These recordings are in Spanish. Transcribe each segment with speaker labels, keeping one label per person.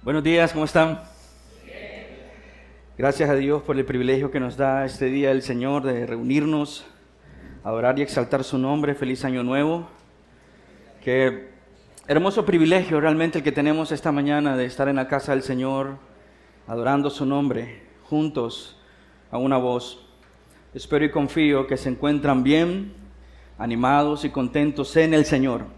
Speaker 1: Buenos días, ¿cómo están? Gracias a Dios por el privilegio que nos da este día el Señor de reunirnos, adorar y exaltar su nombre. Feliz año nuevo. Qué hermoso privilegio realmente el que tenemos esta mañana de estar en la casa del Señor, adorando su nombre, juntos a una voz. Espero y confío que se encuentran bien, animados y contentos en el Señor.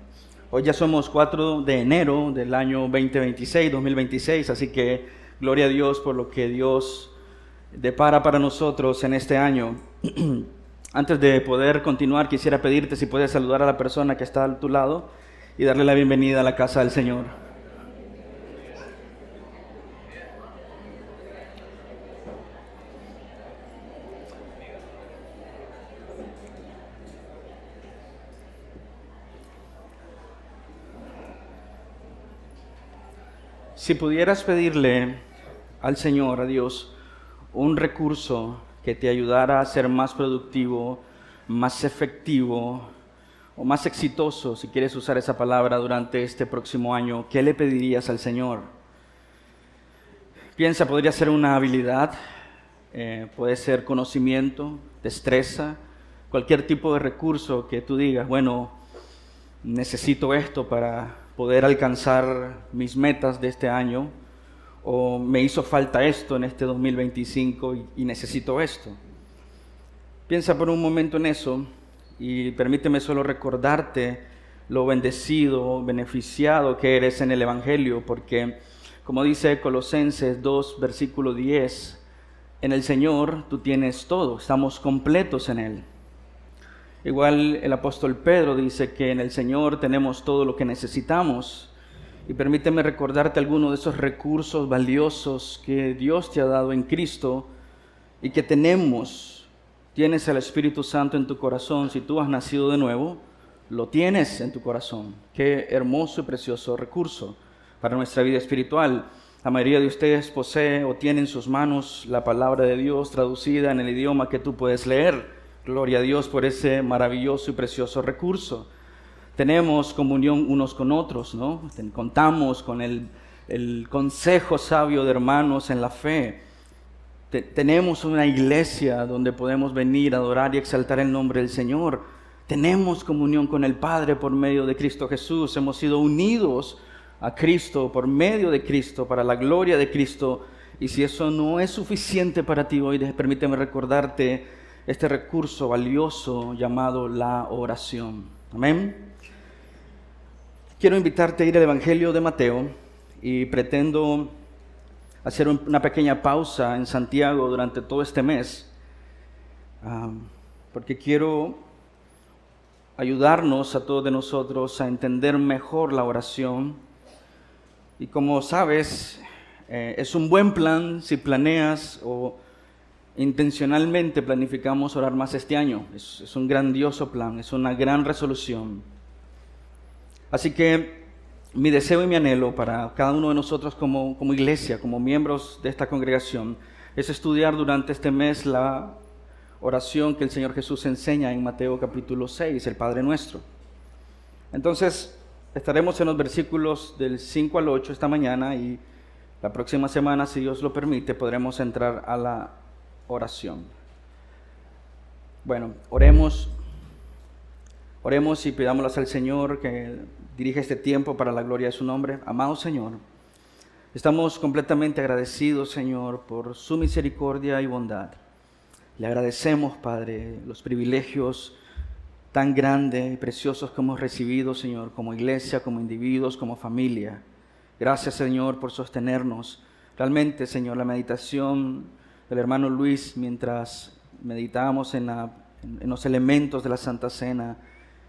Speaker 1: Hoy ya somos 4 de enero del año 2026, así que gloria a Dios por lo que Dios depara para nosotros en este año. Antes de poder continuar, quisiera pedirte si puedes saludar a la persona que está a tu lado y darle la bienvenida a la casa del Señor. Si pudieras pedirle al Señor, a Dios, un recurso que te ayudara a ser más productivo, más efectivo o más exitoso, si quieres usar esa palabra, durante este próximo año, ¿qué le pedirías al Señor? Piensa, podría ser una habilidad, puede ser conocimiento, destreza, cualquier tipo de recurso que tú digas, bueno, necesito esto para poder alcanzar mis metas de este año, o me hizo falta esto en este 2025 y necesito esto. Piensa por un momento en eso y permíteme solo recordarte lo bendecido, beneficiado que eres en el Evangelio, porque como dice Colosenses 2, versículo 10, en el Señor tú tienes todo, estamos completos en Él. Igual el apóstol Pedro dice que en el Señor tenemos todo lo que necesitamos. Y permíteme recordarte algunos de esos recursos valiosos que Dios te ha dado en Cristo y que tenemos. Tienes el Espíritu Santo en tu corazón. Si tú has nacido de nuevo, lo tienes en tu corazón. Qué hermoso y precioso recurso para nuestra vida espiritual. La mayoría de ustedes posee o tiene en sus manos la palabra de Dios traducida en el idioma que tú puedes leer. Gloria a Dios por ese maravilloso y precioso recurso. Tenemos comunión unos con otros, ¿no? Contamos con el consejo sabio de hermanos en la fe. Tenemos una iglesia donde podemos venir a adorar y exaltar el nombre del Señor. Tenemos comunión con el Padre por medio de Cristo Jesús. Hemos sido unidos a Cristo por medio de Cristo para la gloria de Cristo. Y si eso no es suficiente para ti hoy, permíteme recordarte este recurso valioso llamado la oración. Amén. Quiero invitarte a ir al Evangelio de Mateo y pretendo hacer una pequeña pausa en Santiago durante todo este mes, porque quiero ayudarnos a todos de nosotros a entender mejor la oración. Y como sabes, es un buen plan si planeas o intencionalmente planificamos orar más este año. Es un grandioso plan, es una gran resolución. Así que mi deseo y mi anhelo para cada uno de nosotros como iglesia, como miembros de esta congregación, es estudiar durante este mes la oración que el Señor Jesús enseña en Mateo capítulo 6, el Padre Nuestro. Entonces, estaremos en los versículos del 5 al 8 esta mañana y la próxima semana, si Dios lo permite, podremos entrar a la oración. Bueno, oremos y pidámosle al Señor que dirija este tiempo para la gloria de su nombre. Amado Señor, estamos completamente agradecidos, Señor, por su misericordia y bondad. Le agradecemos, Padre, los privilegios tan grandes y preciosos que hemos recibido, Señor, como iglesia, como individuos, como familia. Gracias, Señor, por sostenernos. Realmente, Señor, la meditación del hermano Luis mientras meditábamos en los elementos de la Santa Cena,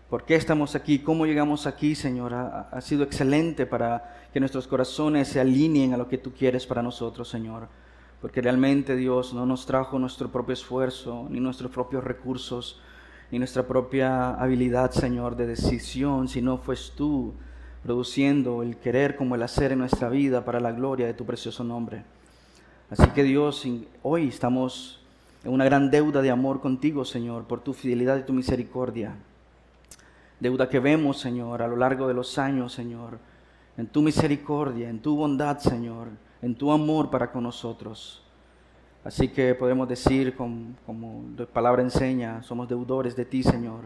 Speaker 1: ¿por qué estamos aquí? ¿Cómo llegamos aquí, Señor? Ha sido excelente para que nuestros corazones se alineen a lo que tú quieres para nosotros, Señor. Porque realmente, Dios, no nos trajo nuestro propio esfuerzo, ni nuestros propios recursos, ni nuestra propia habilidad, Señor, de decisión, sino fues tú produciendo el querer como el hacer en nuestra vida para la gloria de tu precioso nombre. Así que, Dios, hoy estamos en una gran deuda de amor contigo, Señor, por tu fidelidad y tu misericordia. Deuda que vemos, Señor, a lo largo de los años, Señor, en tu misericordia, en tu bondad, Señor, en tu amor para con nosotros. Así que podemos decir, como la palabra enseña, somos deudores de ti, Señor.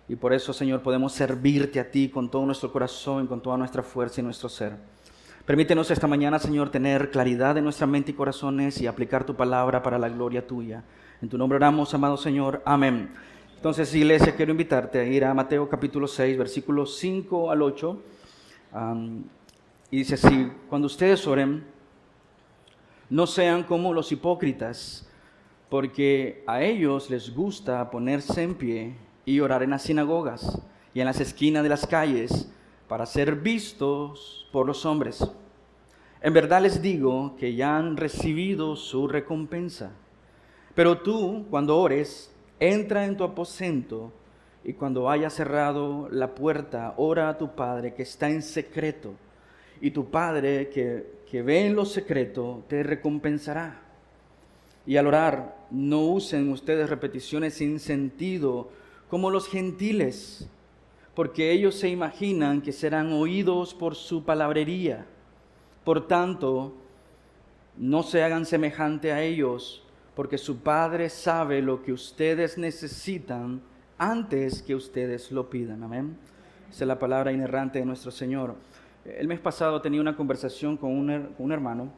Speaker 1: Y por eso, Señor, podemos servirte a ti con todo nuestro corazón, con toda nuestra fuerza y nuestro ser. Permítenos esta mañana, Señor, tener claridad en nuestra mente y corazones y aplicar tu palabra para la gloria tuya. En tu nombre oramos, amado Señor. Amén. Entonces, iglesia, quiero invitarte a ir a Mateo capítulo 6, versículos 5 al 8. Y dice así: cuando ustedes oren, no sean como los hipócritas, porque a ellos les gusta ponerse en pie y orar en las sinagogas y en las esquinas de las calles para ser vistos por los hombres. En verdad les digo que ya han recibido su recompensa. Pero tú, cuando ores, entra en tu aposento y cuando hayas cerrado la puerta, ora a tu Padre que está en secreto, y tu Padre que ve en lo secreto te recompensará. Y al orar, no usen ustedes repeticiones sin sentido como los gentiles, porque ellos se imaginan que serán oídos por su palabrería. Por tanto, no se hagan semejante a ellos, porque su Padre sabe lo que ustedes necesitan antes que ustedes lo pidan. Amén. Esa es la palabra inerrante de nuestro Señor. El mes pasado tenía una conversación con un hermano,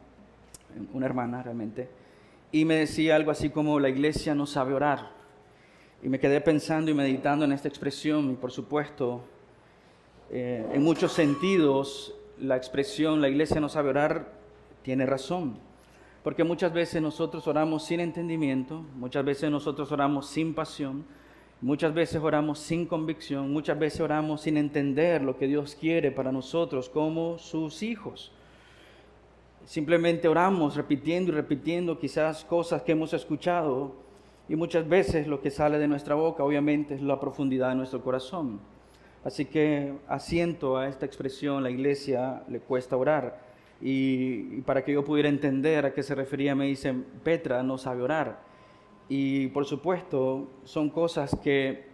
Speaker 1: una hermana realmente, y me decía algo así como: la iglesia no sabe orar. Y me quedé pensando y meditando en esta expresión, y por supuesto, en muchos sentidos, la expresión "la iglesia no sabe orar" tiene razón. Porque muchas veces nosotros oramos sin entendimiento, muchas veces nosotros oramos sin pasión, muchas veces oramos sin convicción, muchas veces oramos sin entender lo que Dios quiere para nosotros como sus hijos. Simplemente oramos repitiendo y repitiendo quizás cosas que hemos escuchado, y muchas veces lo que sale de nuestra boca obviamente es la profundidad de nuestro corazón. Así que asiento a esta expresión, la iglesia le cuesta orar. Y para que yo pudiera entender a qué se refería, me dicen: Petra no sabe orar. Y por supuesto son cosas que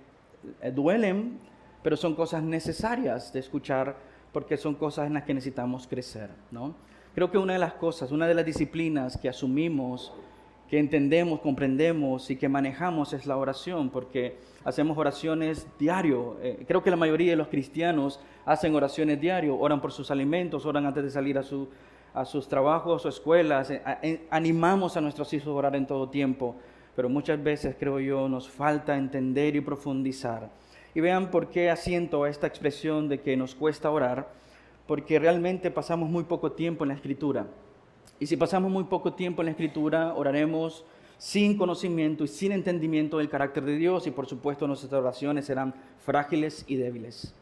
Speaker 1: duelen, pero son cosas necesarias de escuchar, porque son cosas en las que necesitamos crecer, ¿no? Creo que una de las cosas, una de las disciplinas que asumimos, que entendemos, comprendemos y que manejamos es la oración, porque hacemos oraciones diario. Creo que la mayoría de los cristianos hacen oraciones diario, oran por sus alimentos, oran antes de salir a sus trabajos o escuelas. Animamos a nuestros hijos a orar en todo tiempo, pero muchas veces, creo yo, nos falta entender y profundizar. Y vean por qué asiento a esta expresión de que nos cuesta orar, porque realmente pasamos muy poco tiempo en la Escritura. Y si pasamos muy poco tiempo en la Escritura, oraremos sin conocimiento y sin entendimiento del carácter de Dios, y por supuesto nuestras oraciones serán frágiles y débiles.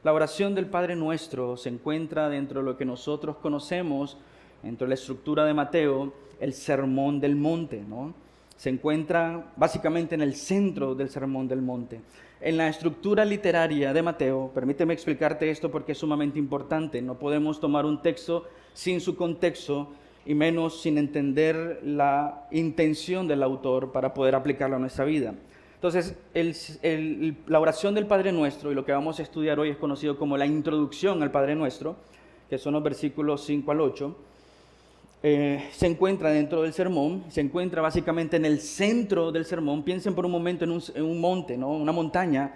Speaker 1: La oración del Padre Nuestro se encuentra dentro de lo que nosotros conocemos, dentro de la estructura de Mateo, el Sermón del Monte, ¿no? Se encuentra básicamente en el centro del Sermón del Monte. En la estructura literaria de Mateo, permíteme explicarte esto porque es sumamente importante. No podemos tomar un texto sin su contexto, y menos sin entender la intención del autor para poder aplicarlo a nuestra vida. Entonces, la oración del Padre Nuestro, y lo que vamos a estudiar hoy es conocido como la introducción al Padre Nuestro, que son los versículos 5 al 8, se encuentra dentro del sermón, se encuentra básicamente en el centro del sermón. Piensen por un momento en un monte, ¿no? Una montaña,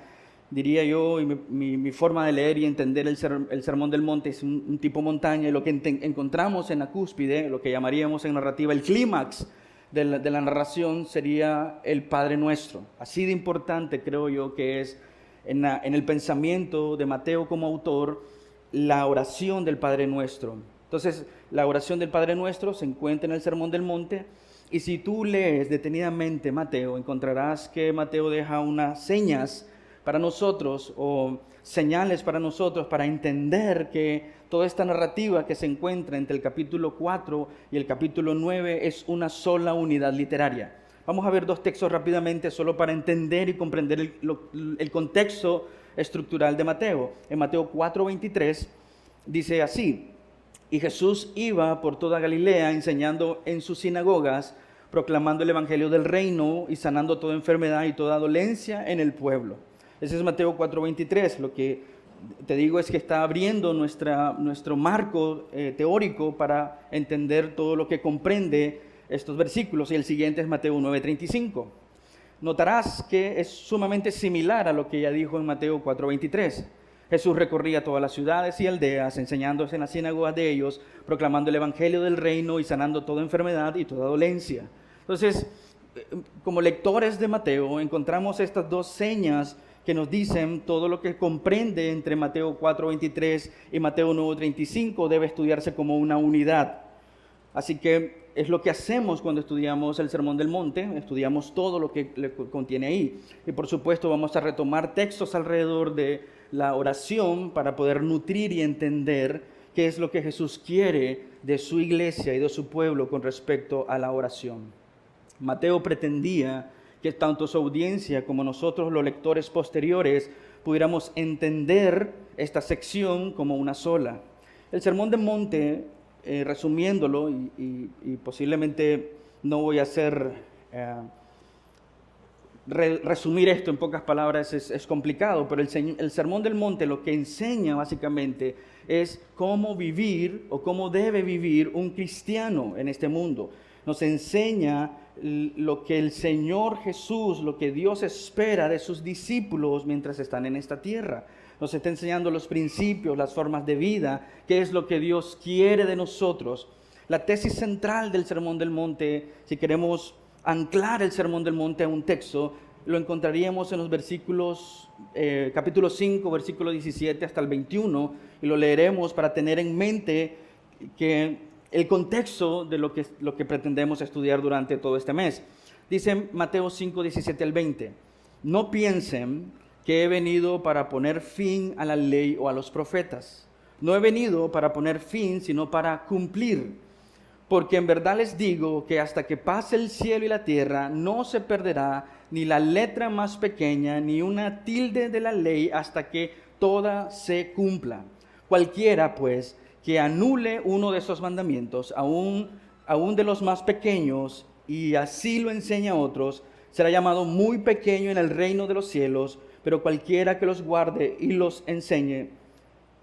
Speaker 1: diría yo, y mi forma de leer y entender el Sermón del Monte es un tipo montaña, y lo que encontramos en la cúspide, lo que llamaríamos en narrativa el clímax de la narración, sería el Padre Nuestro. Así de importante creo yo que es en el pensamiento de Mateo como autor la oración del Padre Nuestro. Entonces, la oración del Padre Nuestro se encuentra en el Sermón del Monte, y si tú lees detenidamente Mateo, encontrarás que Mateo deja unas señas para nosotros, o señales para nosotros, para entender que toda esta narrativa que se encuentra entre el capítulo 4 y el capítulo 9 es una sola unidad literaria. Vamos a ver dos textos rápidamente, solo para entender y comprender el contexto estructural de Mateo. En Mateo 4:23 dice así: y Jesús iba por toda Galilea enseñando en sus sinagogas, proclamando el evangelio del reino y sanando toda enfermedad y toda dolencia en el pueblo. Ese es Mateo 4:23, lo que te digo, es que está abriendo nuestro marco teórico para entender todo lo que comprende estos versículos. Y el siguiente es Mateo 9:35. Notarás que es sumamente similar a lo que ya dijo en Mateo 4:23. Jesús recorría todas las ciudades y aldeas, enseñándose en las sinagogas de ellos, proclamando el evangelio del reino y sanando toda enfermedad y toda dolencia. Entonces, como lectores de Mateo, encontramos estas dos señas que nos dicen todo lo que comprende entre Mateo 4:23 y Mateo 9:35 debe estudiarse como una unidad. Así que es lo que hacemos cuando estudiamos el Sermón del Monte, estudiamos todo lo que contiene ahí. Y por supuesto vamos a retomar textos alrededor de la oración para poder nutrir y entender qué es lo que Jesús quiere de su iglesia y de su pueblo con respecto a la oración. Mateo pretendía que tanto su audiencia como nosotros los lectores posteriores pudiéramos entender esta sección como una sola. El Sermón del Monte, resumiéndolo, y posiblemente no voy a hacer resumir esto en pocas palabras, es complicado, pero el Sermón del Monte lo que enseña básicamente es cómo vivir o cómo debe vivir un cristiano en este mundo. Nos enseña lo que el Señor Jesús, lo que Dios espera de sus discípulos mientras están en esta tierra. Nos está enseñando los principios, las formas de vida, qué es lo que Dios quiere de nosotros. La tesis central del Sermón del Monte, si queremos anclar el Sermón del Monte a un texto, lo encontraríamos en los versículos, capítulo 5, versículo 17 hasta el 21, y lo leeremos para tener en mente que el contexto de lo que pretendemos estudiar durante todo este mes. Dice Mateo 5, 17 al 20, no piensen que he venido para poner fin a la ley o a los profetas. No he venido para poner fin, sino para cumplir. Porque en verdad les digo que hasta que pase el cielo y la tierra, no se perderá ni la letra más pequeña, ni una tilde de la ley, hasta que toda se cumpla. Cualquiera, pues, que anule uno de esos mandamientos, aún de los más pequeños, y así lo enseña a otros, será llamado muy pequeño en el reino de los cielos, pero cualquiera que los guarde y los enseñe,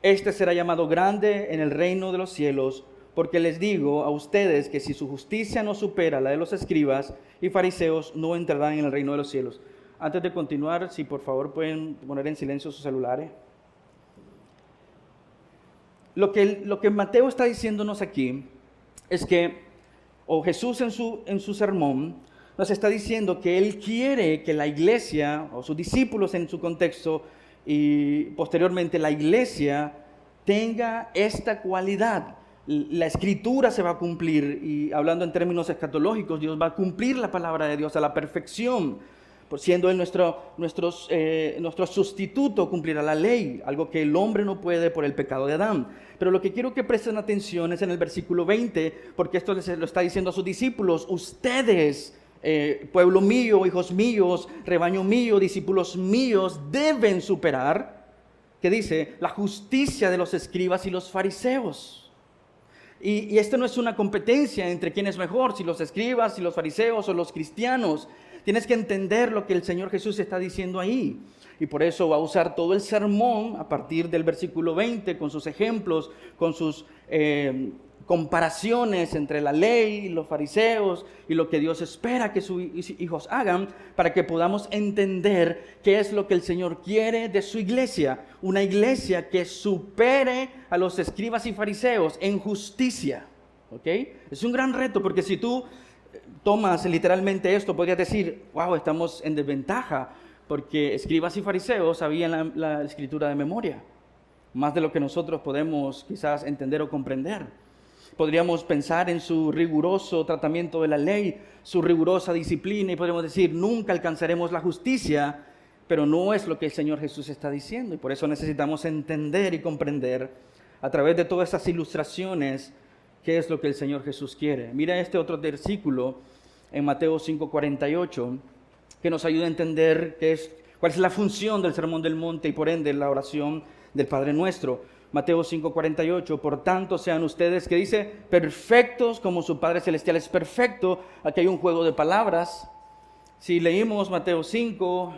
Speaker 1: este será llamado grande en el reino de los cielos. Porque les digo a ustedes que si su justicia no supera la de los escribas y fariseos, no entrarán en el reino de los cielos. Antes de continuar, si por favor pueden poner en silencio sus celulares. Lo que Mateo está diciéndonos aquí es que, o Jesús en su sermón, nos está diciendo que Él quiere que la iglesia, o sus discípulos en su contexto, y posteriormente la iglesia, tenga esta cualidad. La escritura se va a cumplir, y hablando en términos escatológicos, Dios va a cumplir la palabra de Dios a la perfección, por siendo Él nuestro sustituto, cumplirá la ley, algo que el hombre no puede por el pecado de Adán. Pero lo que quiero que presten atención es en el versículo 20, porque esto lo está diciendo a sus discípulos: ustedes, pueblo mío, hijos míos, rebaño mío, discípulos míos, deben superar, ¿qué dice? La justicia de los escribas y los fariseos. Y esto no es una competencia entre quién es mejor, si los escribas, si los fariseos o los cristianos. Tienes que entender lo que el Señor Jesús está diciendo ahí. Y por eso va a usar todo el sermón a partir del versículo 20, con sus ejemplos, con sus comparaciones entre la ley y los fariseos y lo que Dios espera que sus hijos hagan, para que podamos entender qué es lo que el Señor quiere de su iglesia. Una iglesia que supere a los escribas y fariseos en justicia. ¿Ok? Es un gran reto, porque si tú tomas literalmente esto, podrías decir: wow, estamos en desventaja, porque escribas y fariseos sabían la escritura de memoria, más de lo que nosotros podemos quizás entender o comprender. Podríamos pensar en su riguroso tratamiento de la ley, su rigurosa disciplina, y podríamos decir: nunca alcanzaremos la justicia, pero no es lo que el Señor Jesús está diciendo. Y por eso necesitamos entender y comprender a través de todas esas ilustraciones qué es lo que el Señor Jesús quiere. Mira este otro versículo en Mateo 5:48, que nos ayuda a entender cuál es la función del Sermón del Monte y por ende la oración del Padre Nuestro. Mateo 5:48, por tanto sean ustedes, que dice, perfectos como su Padre Celestial es perfecto. Aquí hay un juego de palabras. Si leímos Mateo 5,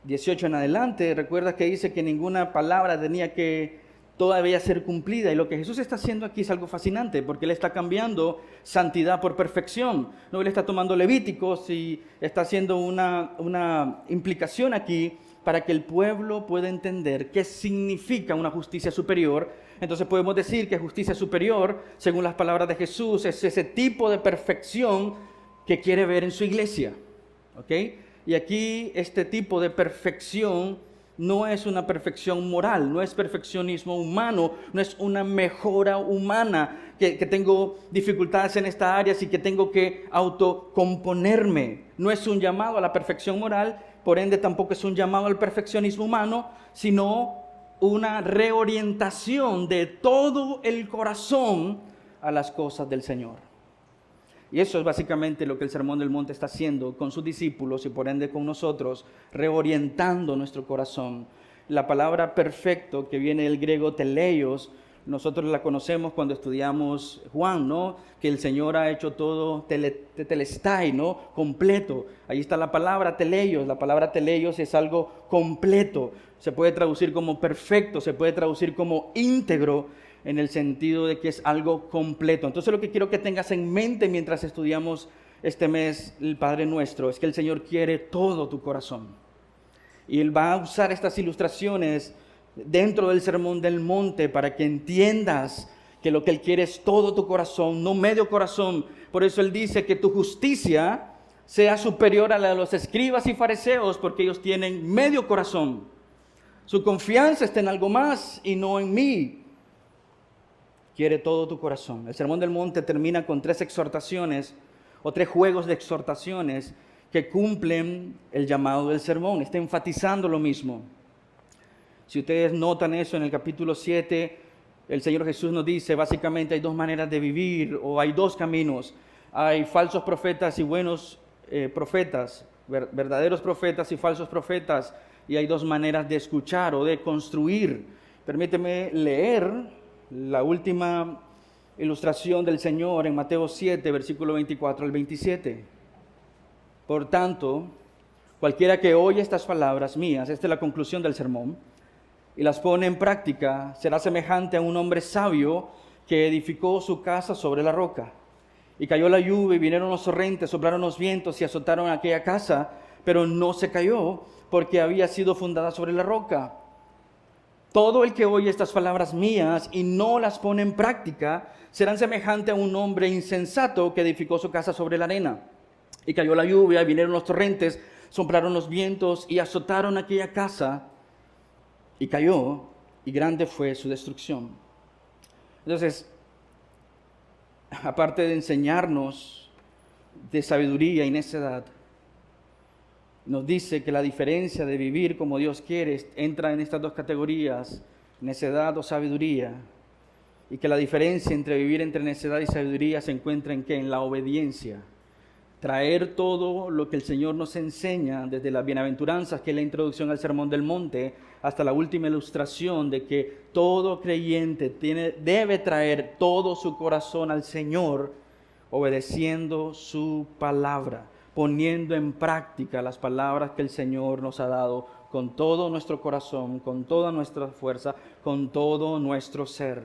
Speaker 1: 18 en adelante, recuerda que dice que ninguna palabra tenía que todavía ser cumplida. Y lo que Jesús está haciendo aquí es algo fascinante, porque Él está cambiando santidad por perfección. No, Él está tomando Levíticos y está haciendo una implicación aquí para que el pueblo pueda entender qué significa una justicia superior. Entonces podemos decir que justicia superior, según las palabras de Jesús, es ese tipo de perfección que quiere ver en su iglesia. ¿Ok? Y aquí este tipo de perfección no es una perfección moral, no es perfeccionismo humano, no es una mejora humana, que tengo dificultades en esta área, así que tengo que autocomponerme. No es un llamado a la perfección moral, por ende tampoco es un llamado al perfeccionismo humano, sino una reorientación de todo el corazón a las cosas del Señor. Y eso es básicamente lo que el Sermón del Monte está haciendo con sus discípulos y por ende con nosotros, reorientando nuestro corazón. La palabra perfecto, que viene del griego teleios, nosotros la conocemos cuando estudiamos Juan, ¿no? Que el Señor ha hecho todo tetelestai, ¿no? Completo. Ahí está la palabra teleios. La palabra teleios es algo completo. Se puede traducir como perfecto, se puede traducir como íntegro, en el sentido de que es algo completo. Entonces lo que quiero que tengas en mente mientras estudiamos este mes el Padre Nuestro es que el Señor quiere todo tu corazón. Y Él va a usar estas ilustraciones dentro del Sermón del Monte para que entiendas que lo que Él quiere es todo tu corazón, no medio corazón. Por eso Él dice que tu justicia sea superior a la de los escribas y fariseos, porque ellos tienen medio corazón. Su confianza está en algo más y no en mí. Quiere todo tu corazón. El Sermón del Monte termina con 3 exhortaciones o 3 juegos de exhortaciones que cumplen el llamado del sermón. Está enfatizando lo mismo. Si ustedes notan eso en el capítulo 7, el Señor Jesús nos dice, básicamente hay 2 maneras de vivir, o hay 2 caminos. Hay falsos profetas y buenos profetas, verdaderos profetas y falsos profetas, y hay 2 maneras de escuchar o de construir. Permíteme leer la última ilustración del Señor en Mateo 7, versículo 24 al 27. Por tanto, cualquiera que oye estas palabras mías, esta es la conclusión del sermón, y las pone en práctica, será semejante a un hombre sabio que edificó su casa sobre la roca. Y cayó la lluvia, y vinieron los torrentes, soplaron los vientos y azotaron aquella casa, pero no se cayó, porque había sido fundada sobre la roca. Todo el que oye estas palabras mías y no las pone en práctica, serán semejante a un hombre insensato que edificó su casa sobre la arena. Y cayó la lluvia, vinieron los torrentes, soplaron los vientos y azotaron aquella casa, y cayó, y grande fue su destrucción. Entonces, aparte de enseñarnos de sabiduría y necedad, nos dice que la diferencia de vivir como Dios quiere entra en estas 2 categorías, necedad o sabiduría, y que la diferencia entre vivir entre necedad y sabiduría se encuentra en ¿qué? En la obediencia. Traer todo lo que el Señor nos enseña, desde las bienaventuranzas, que es la introducción al Sermón del Monte, hasta la última ilustración de que todo creyente debe traer todo su corazón al Señor, obedeciendo su palabra, poniendo en práctica las palabras que el Señor nos ha dado con todo nuestro corazón, con toda nuestra fuerza, con todo nuestro ser.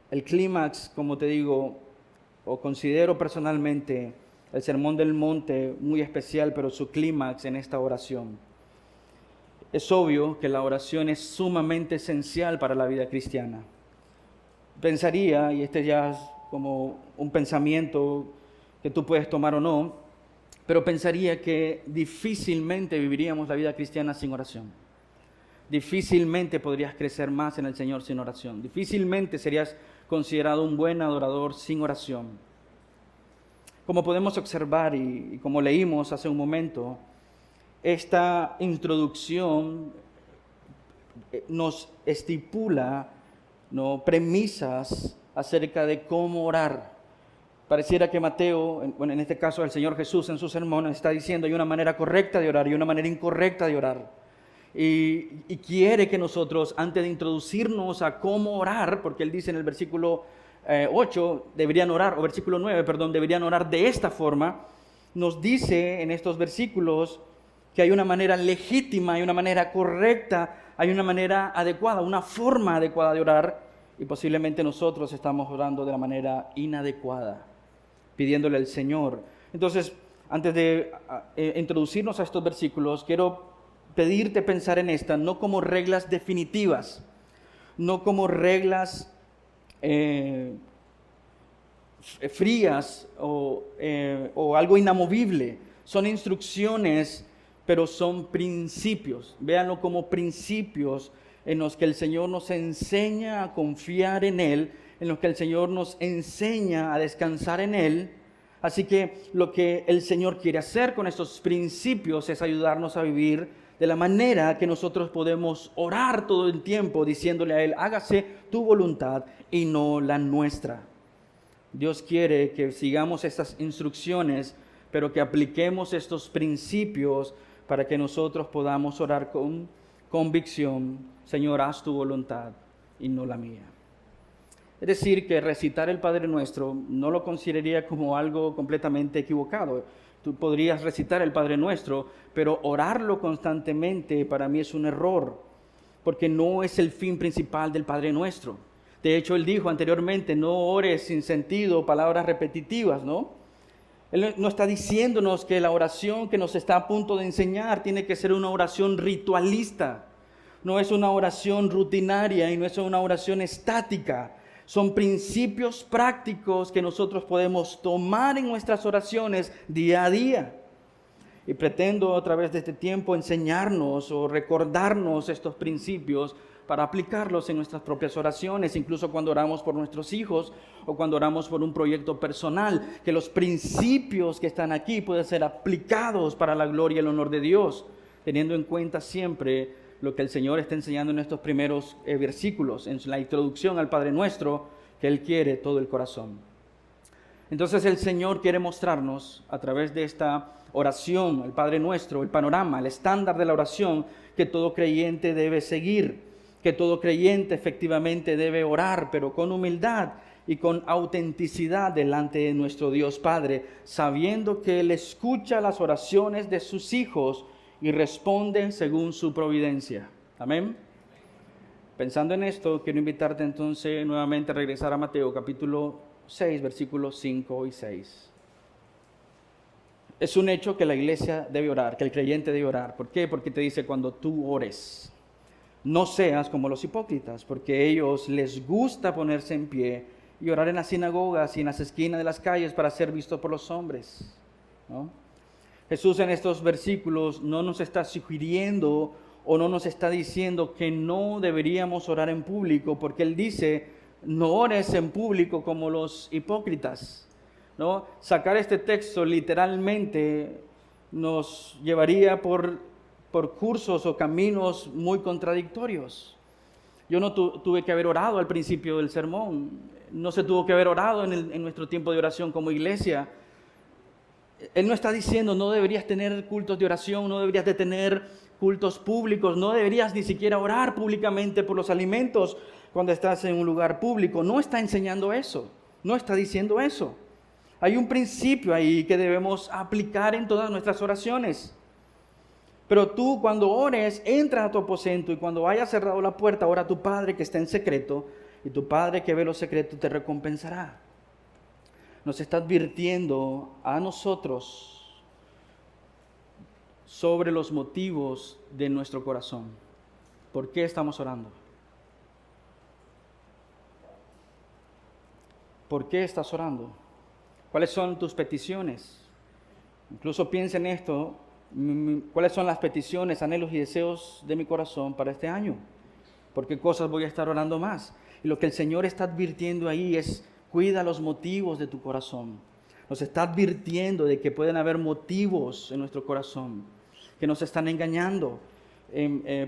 Speaker 1: El clímax, como te digo, o considero personalmente el Sermón del Monte muy especial, pero su clímax en esta oración. Es obvio que la oración es sumamente esencial para la vida cristiana. Pensaría, y este ya es como un pensamiento que tú puedes tomar o no, pero pensaría que difícilmente viviríamos la vida cristiana sin oración. Difícilmente podrías crecer más en el Señor sin oración. Difícilmente serías considerado un buen adorador sin oración. Como podemos observar y como leímos hace un momento, esta introducción nos estipula, ¿no?, premisas acerca de cómo orar. Pareciera que Mateo, bueno, en este caso el Señor Jesús en su sermón, está diciendo hay una manera correcta de orar y una manera incorrecta de orar. Y quiere que nosotros, antes de introducirnos a cómo orar, porque Él dice en el versículo 8, deberían orar, o versículo 9, perdón, deberían orar de esta forma, nos dice en estos versículos que hay una manera legítima, hay una manera correcta, hay una manera adecuada, una forma adecuada de orar, y posiblemente nosotros estamos orando de la manera inadecuada, pidiéndole al Señor. Entonces, antes de introducirnos a estos versículos, quiero pedirte pensar en esta, no como reglas definitivas, no como reglas frías o algo inamovible. Son instrucciones, pero son principios. Véanlo como principios en los que el Señor nos enseña a confiar en Él, en los que el Señor nos enseña a descansar en Él. Así que lo que el Señor quiere hacer con estos principios es ayudarnos a vivir de la manera que nosotros podemos orar todo el tiempo diciéndole a Él, hágase tu voluntad y no la nuestra. Dios quiere que sigamos estas instrucciones, pero que apliquemos estos principios para que nosotros podamos orar con convicción, Señor, haz tu voluntad y no la mía. Es decir, que recitar el Padre Nuestro no lo consideraría como algo completamente equivocado. Tú podrías recitar el Padre Nuestro, pero orarlo constantemente para mí es un error, porque no es el fin principal del Padre Nuestro. De hecho, Él dijo anteriormente, no ores sin sentido, palabras repetitivas, ¿no? Él no está diciéndonos que la oración que nos está a punto de enseñar tiene que ser una oración ritualista. No es una oración rutinaria y no es una oración estática. Son principios prácticos que nosotros podemos tomar en nuestras oraciones día a día. Y pretendo a través de este tiempo enseñarnos o recordarnos estos principios para aplicarlos en nuestras propias oraciones, incluso cuando oramos por nuestros hijos o cuando oramos por un proyecto personal, que los principios que están aquí pueden ser aplicados para la gloria y el honor de Dios, teniendo en cuenta siempre lo que el Señor está enseñando en estos primeros versículos, en la introducción al Padre Nuestro, que Él quiere todo el corazón. Entonces el Señor quiere mostrarnos a través de esta oración, el Padre Nuestro, el panorama, el estándar de la oración que todo creyente debe seguir, que todo creyente efectivamente debe orar, pero con humildad y con autenticidad delante de nuestro Dios Padre, sabiendo que Él escucha las oraciones de sus hijos y responde según su providencia. Amén. Pensando en esto, quiero invitarte entonces nuevamente a regresar a Mateo capítulo 6, versículos 5 y 6. Es un hecho que la iglesia debe orar, que el creyente debe orar. ¿Por qué? Porque te dice, cuando tú ores, no seas como los hipócritas, porque a ellos les gusta ponerse en pie y orar en las sinagogas y en las esquinas de las calles para ser vistos por los hombres, ¿no? Jesús en estos versículos no nos está sugiriendo o no nos está diciendo que no deberíamos orar en público, porque Él dice, no ores en público como los hipócritas, ¿no? Sacar este texto literalmente nos llevaría por cursos o caminos muy contradictorios. Yo no tuve que haber orado al principio del sermón, no se tuvo que haber orado en nuestro tiempo de oración como iglesia. Él no está diciendo no deberías tener cultos de oración, no deberías de tener cultos públicos, no deberías ni siquiera orar públicamente por los alimentos cuando estás en un lugar público. No está enseñando eso, no está diciendo eso. Hay un principio ahí que debemos aplicar en todas nuestras oraciones. Pero tú cuando ores, entra a tu aposento y cuando hayas cerrado la puerta, ora a tu Padre que está en secreto y tu Padre que ve lo secreto te recompensará. Nos está advirtiendo a nosotros sobre los motivos de nuestro corazón. ¿Por qué estamos orando? ¿Por qué estás orando? ¿Cuáles son tus peticiones? Incluso piensa en esto. ¿Cuáles son las peticiones, anhelos y deseos de mi corazón para este año? ¿Por qué cosas voy a estar orando más? Y lo que el Señor está advirtiendo ahí es, cuida los motivos de tu corazón. Nos está advirtiendo de que pueden haber motivos en nuestro corazón que nos están engañando.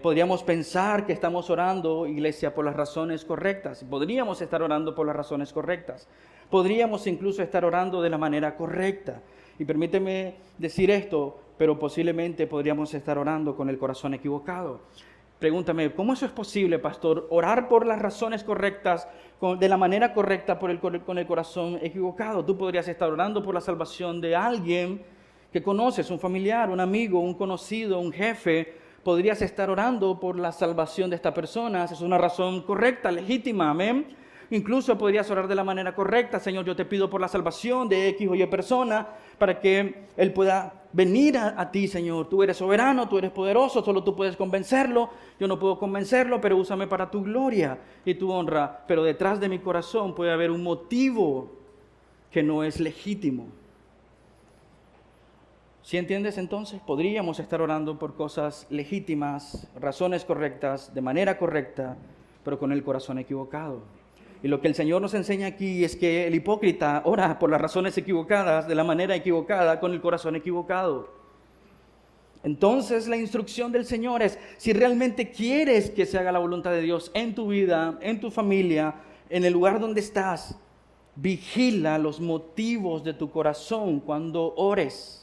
Speaker 1: Podríamos pensar que estamos orando, iglesia, por las razones correctas. Podríamos estar orando por las razones correctas. Podríamos incluso estar orando de la manera correcta. Y permíteme decir esto, pero posiblemente podríamos estar orando con el corazón equivocado. Pregúntame, ¿cómo eso es posible, pastor? Orar por las razones correctas, de la manera correcta, con el corazón equivocado. Tú podrías estar orando por la salvación de alguien que conoces, un familiar, un amigo, un conocido, un jefe, podrías estar orando por la salvación de esta persona. Es una razón correcta, legítima, amén. Incluso podrías orar de la manera correcta. Señor, yo te pido por la salvación de X o Y persona para que él pueda venir a ti, Señor. Tú eres soberano, tú eres poderoso, solo tú puedes convencerlo. Yo no puedo convencerlo, pero úsame para tu gloria y tu honra. Pero detrás de mi corazón puede haber un motivo que no es legítimo. ¿Sí entiendes entonces? Podríamos estar orando por cosas legítimas, razones correctas, de manera correcta, pero con el corazón equivocado. Y lo que el Señor nos enseña aquí es que el hipócrita ora por las razones equivocadas, de la manera equivocada, con el corazón equivocado. Entonces la instrucción del Señor es, si realmente quieres que se haga la voluntad de Dios en tu vida, en tu familia, en el lugar donde estás, vigila los motivos de tu corazón cuando ores.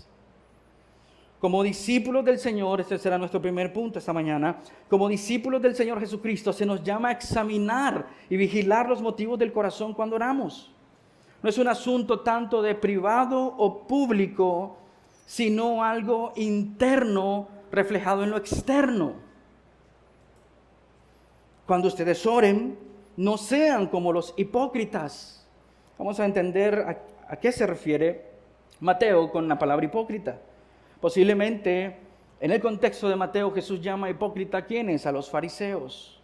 Speaker 1: Como discípulos del Señor, este será nuestro primer punto esta mañana, como discípulos del Señor Jesucristo se nos llama a examinar y vigilar los motivos del corazón cuando oramos. No es un asunto tanto de privado o público, sino algo interno reflejado en lo externo. Cuando ustedes oren, no sean como los hipócritas. Vamos a entender a qué se refiere Mateo con la palabra hipócrita. Posiblemente, en el contexto de Mateo, Jesús llama hipócrita ¿a quiénes? A los fariseos.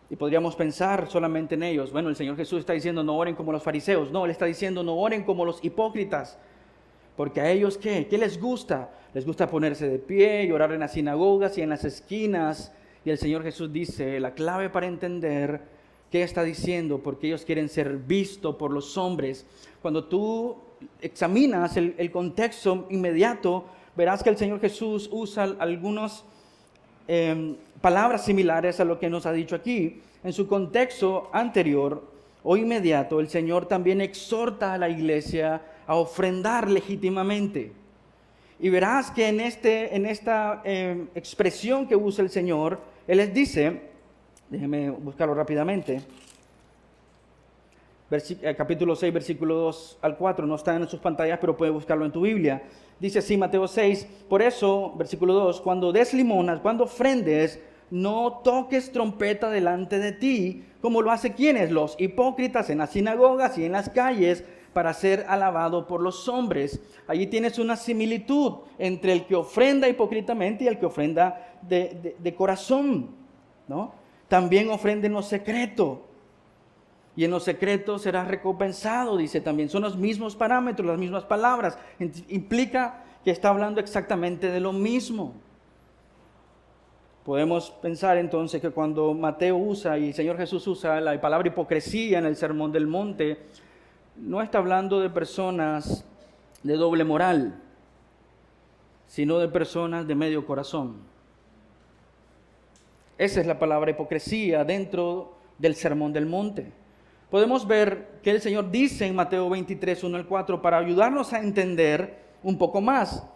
Speaker 1: Y podríamos pensar solamente en ellos. Bueno, el Señor Jesús está diciendo no oren como los fariseos. No, Él está diciendo no oren como los hipócritas. Porque a ellos, ¿qué? ¿Qué les gusta? Les gusta ponerse de pie y orar en las sinagogas y en las esquinas. Y el Señor Jesús dice, la clave para entender qué está diciendo, porque ellos quieren ser vistos por los hombres. Cuando tú examinas el contexto inmediato, verás que el Señor Jesús usa algunas palabras similares a lo que nos ha dicho aquí. En su contexto anterior o inmediato, el Señor también exhorta a la iglesia a ofrendar legítimamente. Y verás que en esta expresión que usa el Señor, Él les dice, déjeme buscarlo rápidamente, capítulo 6, versículo 2 al 4, no está en sus pantallas, pero puede buscarlo en tu Biblia. Dice así Mateo 6, por eso, versículo 2, cuando des limonas, cuando ofrendes, no toques trompeta delante de ti, como lo hace quienes, los hipócritas en las sinagogas y en las calles, para ser alabado por los hombres. Allí tienes una similitud entre el que ofrenda hipócritamente y el que ofrenda de corazón, ¿no? También ofrenda en lo secreto. Y en lo secreto serás recompensado, dice también. Son los mismos parámetros, las mismas palabras. Implica que está hablando exactamente de lo mismo. Podemos pensar entonces que cuando Mateo usa y el Señor Jesús usa la palabra hipocresía en el Sermón del Monte, no está hablando de personas de doble moral, sino de personas de medio corazón. Esa es la palabra hipocresía dentro del Sermón del Monte. Podemos ver que el Señor dice en Mateo 23, 1 al 4, para ayudarnos a entender un poco más.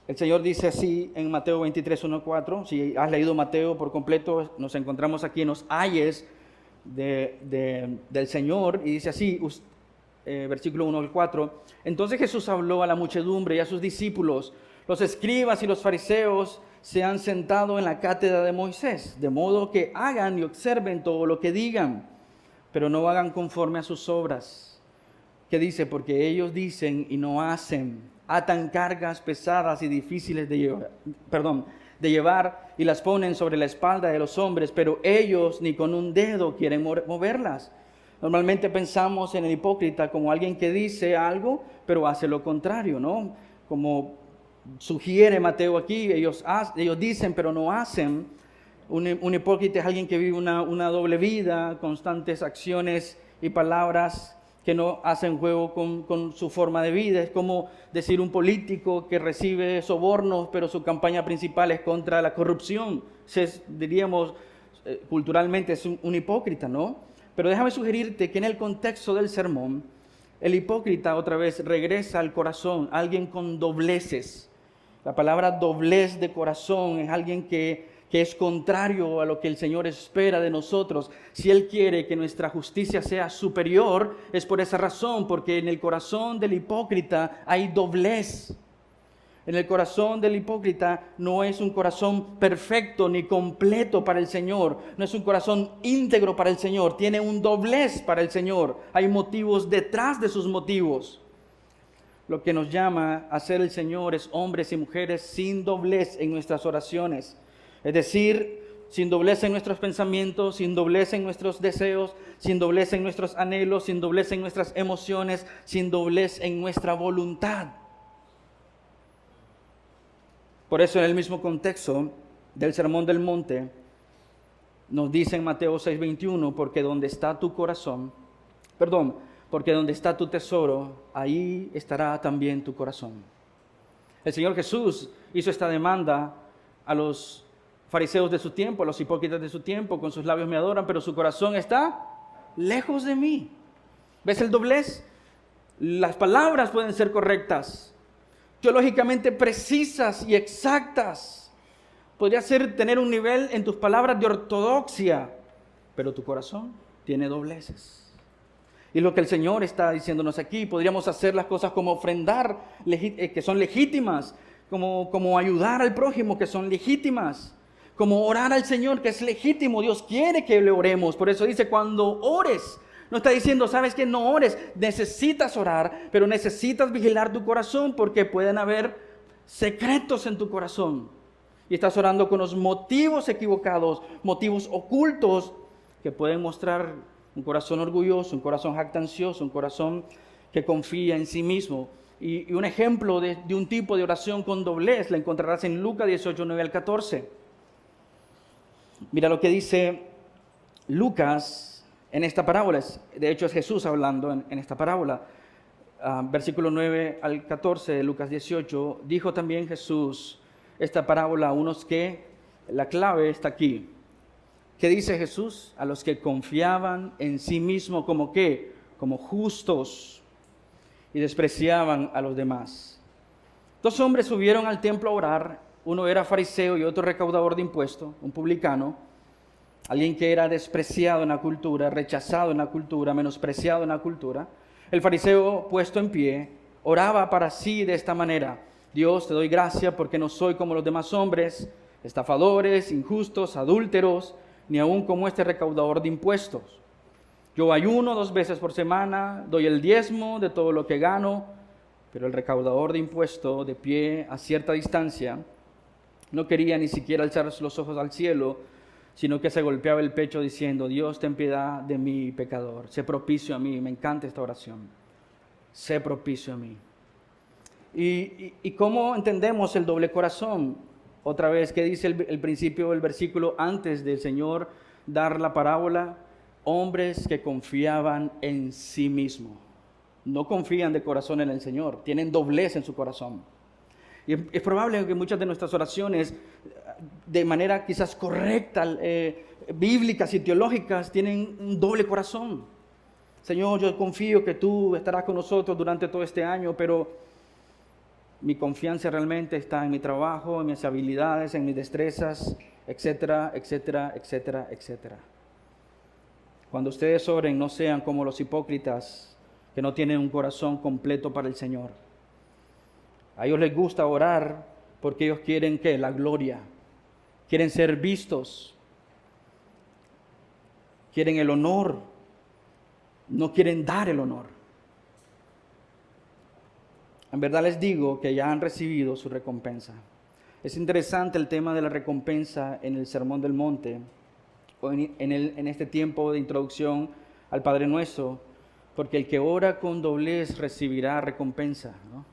Speaker 1: El Señor dice así en Mateo 23, 1 al 4, si has leído Mateo por completo, nos encontramos aquí en los ayes del Señor, y dice así, versículo 1 al 4, entonces Jesús habló a la muchedumbre y a sus discípulos, los escribas y los fariseos se han sentado en la cátedra de Moisés, de modo que hagan y observen todo lo que digan, pero no hagan conforme a sus obras. ¿Qué dice? Porque ellos dicen y no hacen, atan cargas pesadas y difíciles de llevar y las ponen sobre la espalda de los hombres, pero ellos ni con un dedo quieren moverlas. Normalmente pensamos en el hipócrita como alguien que dice algo, pero hace lo contrario, ¿no? Como sugiere Mateo aquí, ellos dicen pero no hacen. Un hipócrita es alguien que vive una doble vida, constantes acciones y palabras que no hacen juego con su forma de vida. Es como decir un político que recibe sobornos, pero su campaña principal es contra la corrupción. Diríamos, culturalmente es un hipócrita, ¿no? Pero déjame sugerirte que en el contexto del sermón, el hipócrita otra vez regresa al corazón, alguien con dobleces. La palabra doblez de corazón es alguien que que es contrario a lo que el Señor espera de nosotros. Si Él quiere que nuestra justicia sea superior, es por esa razón, porque en el corazón del hipócrita hay doblez. En el corazón del hipócrita no es un corazón perfecto ni completo para el Señor. No es un corazón íntegro para el Señor. Tiene un doblez para el Señor. Hay motivos detrás de sus motivos. Lo que nos llama a ser el Señor es hombres y mujeres sin doblez en nuestras oraciones. Es decir, sin doblez en nuestros pensamientos, sin doblez en nuestros deseos, sin doblez en nuestros anhelos, sin doblez en nuestras emociones, sin doblez en nuestra voluntad. Por eso en el mismo contexto del Sermón del Monte nos dice en Mateo 6:21, porque donde está tu tesoro, ahí estará también tu corazón. El Señor Jesús hizo esta demanda a los fariseos de su tiempo, a los hipócritas de su tiempo. Con sus labios me adoran, pero su corazón está lejos de mí. ¿Ves el doblez? Las palabras pueden ser correctas, teológicamente precisas y exactas. Podría ser tener un nivel en tus palabras de ortodoxia, pero tu corazón tiene dobleces. Y lo que el Señor está diciéndonos aquí, podríamos hacer las cosas como ofrendar, que son legítimas, como ayudar al prójimo, que son legítimas, como orar al Señor, que es legítimo. Dios quiere que le oremos. Por eso dice, cuando ores, no está diciendo, sabes que no ores, necesitas orar, pero necesitas vigilar tu corazón porque pueden haber secretos en tu corazón. Y estás orando con los motivos equivocados, motivos ocultos que pueden mostrar un corazón orgulloso, un corazón jactancioso, un corazón que confía en sí mismo. Y un ejemplo de un tipo de oración con doblez la encontrarás en Lucas 18, 9 al 14. Mira lo que dice Lucas en esta parábola. De hecho es Jesús hablando en esta parábola. Versículo 9 al 14 de Lucas 18. Dijo también Jesús esta parábola a unos que, la clave está aquí. ¿Qué dice Jesús? A los que confiaban en sí mismo como ¿qué? Como justos y despreciaban a los demás. Dos hombres subieron al templo a orar. Uno era fariseo y otro recaudador de impuestos, un publicano. Alguien que era despreciado en la cultura, rechazado en la cultura, menospreciado en la cultura. El fariseo, puesto en pie, oraba para sí de esta manera: Dios, te doy gracia porque no soy como los demás hombres, estafadores, injustos, adúlteros, ni aun como este recaudador de impuestos. Yo ayuno 2 veces por semana, doy el diezmo de todo lo que gano. Pero el recaudador de impuestos, de pie a cierta distancia, no quería ni siquiera alzar los ojos al cielo, sino que se golpeaba el pecho diciendo: Dios, ten piedad de mí, pecador. Sé propicio a mí. Me encanta esta oración. Sé propicio a mí. ¿Y cómo entendemos el doble corazón? Otra vez, ¿qué dice el principio del versículo antes del Señor dar la parábola? Hombres que confiaban en sí mismo. No confían de corazón en el Señor. Tienen doblez en su corazón. Y es probable que muchas de nuestras oraciones, de manera quizás correcta, bíblicas y teológicas, tienen un doble corazón. Señor, yo confío que tú estarás con nosotros durante todo este año, pero mi confianza realmente está en mi trabajo, en mis habilidades, en mis destrezas, etcétera, etcétera, etcétera, etcétera. Cuando ustedes oren, no sean como los hipócritas que no tienen un corazón completo para el Señor. A ellos les gusta orar porque ellos quieren ¿qué? La gloria. Quieren ser vistos. Quieren el honor. No quieren dar el honor. En verdad les digo que ya han recibido su recompensa. Es interesante el tema de la recompensa en el Sermón del Monte, o en este tiempo de introducción al Padre Nuestro, porque el que ora con doblez recibirá recompensa, ¿no?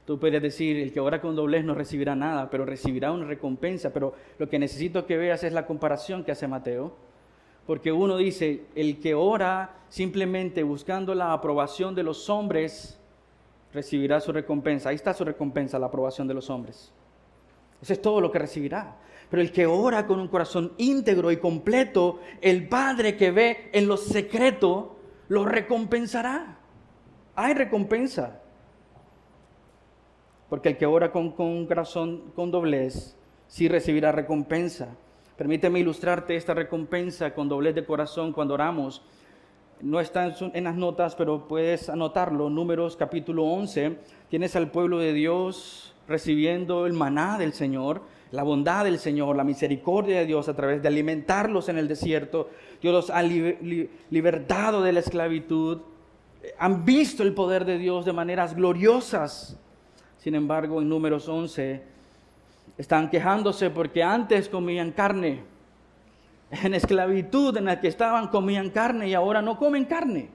Speaker 1: Tú podrías decir, el que ora con doblez no recibirá nada, pero recibirá una recompensa. Pero lo que necesito que veas es la comparación que hace Mateo. Porque uno dice, el que ora simplemente buscando la aprobación de los hombres, recibirá su recompensa. Ahí está su recompensa, la aprobación de los hombres. Eso es todo lo que recibirá. Pero el que ora con un corazón íntegro y completo, el Padre que ve en lo secreto, lo recompensará. Hay recompensa. Porque el que ora con un corazón con doblez sí recibirá recompensa. Permíteme ilustrarte esta recompensa con doblez de corazón cuando oramos. No está en las notas, pero puedes anotarlo. Números capítulo 11. Tienes al pueblo de Dios recibiendo el maná del Señor, la bondad del Señor, la misericordia de Dios a través de alimentarlos en el desierto. Dios los ha libertado de la esclavitud. Han visto el poder de Dios de maneras gloriosas. Sin embargo, en Números 11 están quejándose porque antes comían carne. En esclavitud en la que estaban comían carne y ahora no comen carne.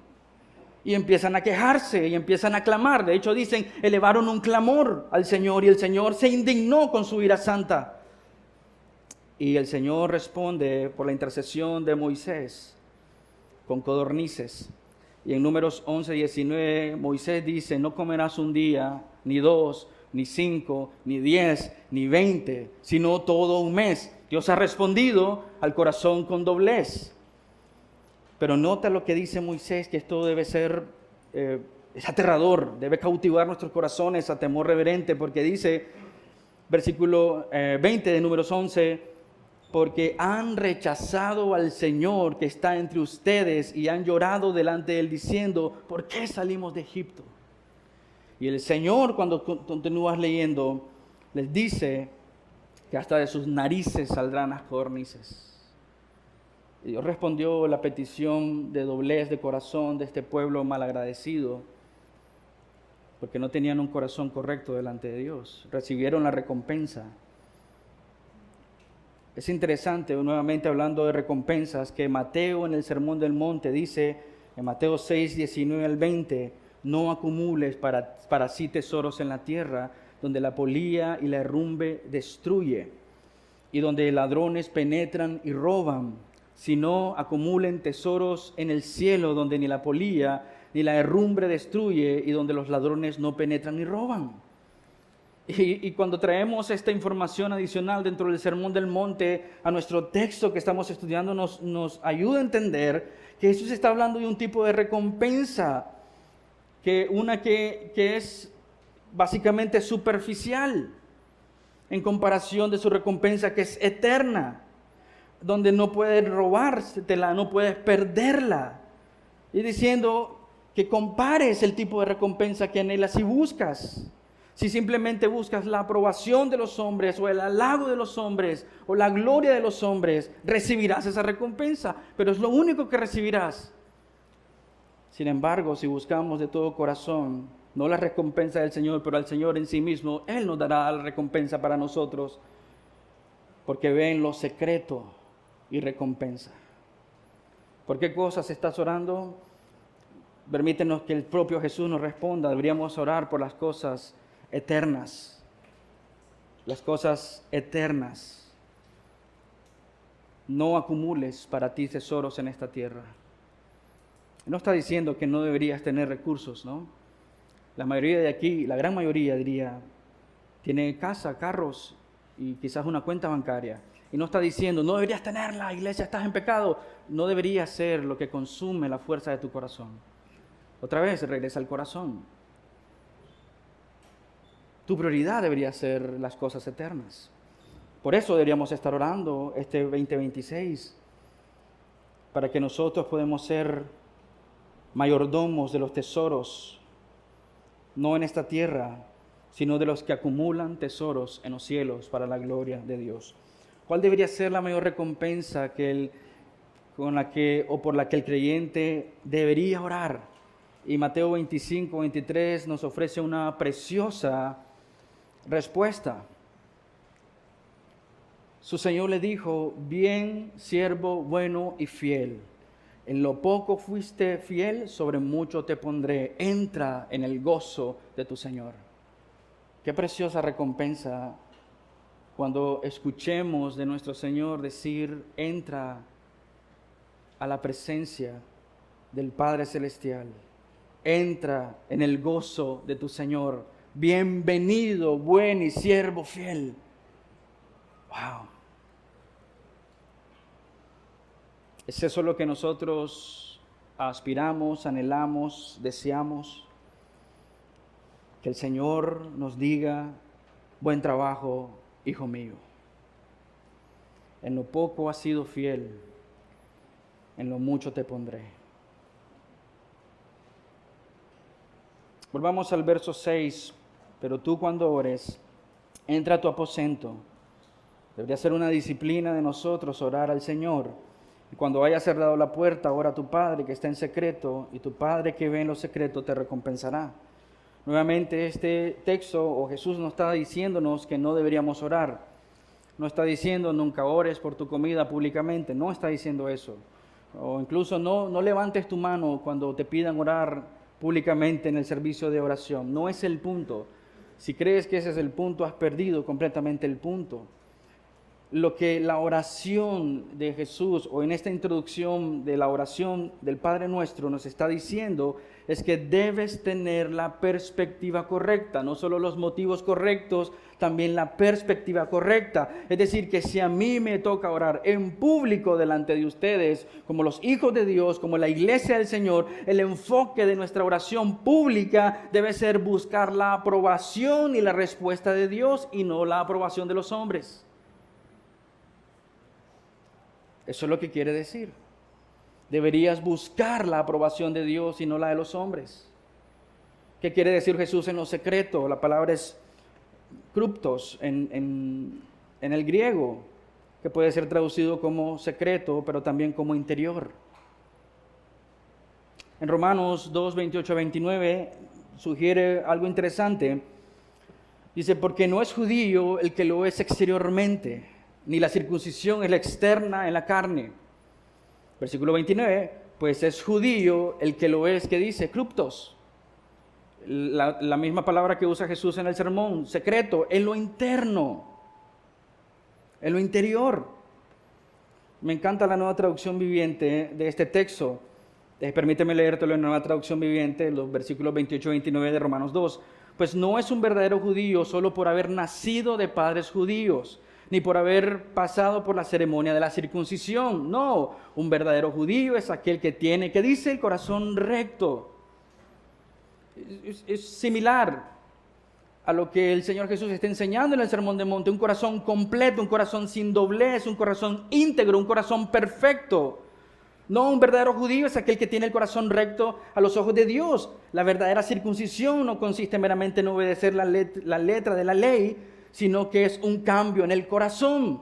Speaker 1: Y empiezan a quejarse y empiezan a clamar. De hecho dicen, elevaron un clamor al Señor y el Señor se indignó con su ira santa. Y el Señor responde por la intercesión de Moisés con codornices. Y en Números 11:19 Moisés dice, no comerás un día, ni dos, ni 5, ni 10, ni 20, sino todo un mes. Dios ha respondido al corazón con doblez. Pero nota lo que dice Moisés, que esto debe ser, es aterrador, debe cautivar nuestros corazones a temor reverente, porque dice, versículo 20 de Números 11, porque han rechazado al Señor que está entre ustedes y han llorado delante de Él diciendo, ¿por qué salimos de Egipto? Y el Señor, cuando continúas leyendo, les dice que hasta de sus narices saldrán las codornices. Y Dios respondió la petición de doblez de corazón de este pueblo malagradecido, porque no tenían un corazón correcto delante de Dios. Recibieron la recompensa. Es interesante, nuevamente hablando de recompensas, que Mateo en el Sermón del Monte dice, en Mateo 6:19 al 20, no acumules para sí tesoros en la tierra, donde la polilla y la herrumbre destruye, y donde ladrones penetran y roban, sino acumulen tesoros en el cielo, donde ni la polilla ni la herrumbre destruye, y donde los ladrones no penetran ni roban. Y cuando traemos esta información adicional dentro del Sermón del Monte a nuestro texto que estamos estudiando, nos ayuda a entender que Jesús está hablando de un tipo de recompensa, que es básicamente superficial en comparación de su recompensa que es eterna, donde no puedes robártela, no puedes perderla. Y diciendo que compares el tipo de recompensa que anhelas y buscas. Si simplemente buscas la aprobación de los hombres o el halago de los hombres o la gloria de los hombres, recibirás esa recompensa, pero es lo único que recibirás. Sin embargo, si buscamos de todo corazón, no la recompensa del Señor, pero al Señor en sí mismo, Él nos dará la recompensa para nosotros, porque ve en lo secreto y recompensa. ¿Por qué cosas estás orando? Permítenos que el propio Jesús nos responda. Deberíamos orar por las cosas eternas. Las cosas eternas. No acumules para ti tesoros en esta tierra. No está diciendo que no deberías tener recursos, ¿no? La mayoría de aquí, la gran mayoría diría, tiene casa, carros y quizás una cuenta bancaria. Y no está diciendo, no deberías tenerla, iglesia, estás en pecado. No debería ser lo que consume la fuerza de tu corazón. Otra vez regresa al corazón. Tu prioridad debería ser las cosas eternas. Por eso deberíamos estar orando este 2026, para que nosotros podamos ser mayordomos de los tesoros, no en esta tierra, sino de los que acumulan tesoros en los cielos para la gloria de Dios. ¿Cuál debería ser la mayor recompensa por la que el creyente debería orar? Y Mateo 25:23 nos ofrece una preciosa respuesta. Su Señor le dijo, bien, siervo bueno y fiel. En lo poco fuiste fiel, sobre mucho te pondré. Entra en el gozo de tu Señor. Qué preciosa recompensa cuando escuchemos de nuestro Señor decir, entra a la presencia del Padre Celestial. Entra en el gozo de tu Señor. Bienvenido, buen y siervo fiel. Wow. ¿Es eso lo que nosotros aspiramos, anhelamos, deseamos? Que el Señor nos diga, buen trabajo, hijo mío. En lo poco has sido fiel, en lo mucho te pondré. Volvamos al verso 6. Pero tú cuando ores, entra a tu aposento. Debería ser una disciplina de nosotros orar al Señor. Y cuando hayas cerrado la puerta, ora a tu Padre que está en secreto, y tu Padre que ve en lo secreto te recompensará. Nuevamente este texto, o Jesús no está diciéndonos que no deberíamos orar. No está diciendo nunca ores por tu comida públicamente, no está diciendo eso. O incluso no levantes tu mano cuando te pidan orar públicamente en el servicio de oración. No es el punto. Si crees que ese es el punto, has perdido completamente el punto. Lo que la oración de Jesús, o en esta introducción de la oración del Padre Nuestro, nos está diciendo es que debes tener la perspectiva correcta, no solo los motivos correctos, también la perspectiva correcta. Es decir, que si a mí me toca orar en público delante de ustedes, como los hijos de Dios, como la iglesia del Señor, el enfoque de nuestra oración pública debe ser buscar la aprobación y la respuesta de Dios y no la aprobación de los hombres. Eso es lo que quiere decir. Deberías buscar la aprobación de Dios y no la de los hombres. ¿Qué quiere decir Jesús en lo secreto? La palabra es kruptos en el griego, que puede ser traducido como secreto, pero también como interior. En Romanos 2, 28 a 29 sugiere algo interesante. Dice, porque no es judío el que lo es exteriormente, ni la circuncisión es la externa en la carne. Versículo 29, pues es judío el que lo es, que dice, kruptos. La misma palabra que usa Jesús en el sermón, secreto, en lo interno, en lo interior. Me encanta la Nueva Traducción Viviente de este texto. Permíteme leértelo en la Nueva Traducción Viviente, los versículos 28 y 29 de Romanos 2. Pues no es un verdadero judío solo por haber nacido de padres judíos, ni por haber pasado por la ceremonia de la circuncisión. No, un verdadero judío es aquel que tiene, que dice, el corazón recto. Es similar a lo que el Señor Jesús está enseñando en el Sermón del Monte, un corazón completo, un corazón sin doblez, un corazón íntegro, un corazón perfecto. No, un verdadero judío es aquel que tiene el corazón recto a los ojos de Dios. La verdadera circuncisión no consiste meramente en obedecer la letra de la ley, sino que es un cambio en el corazón.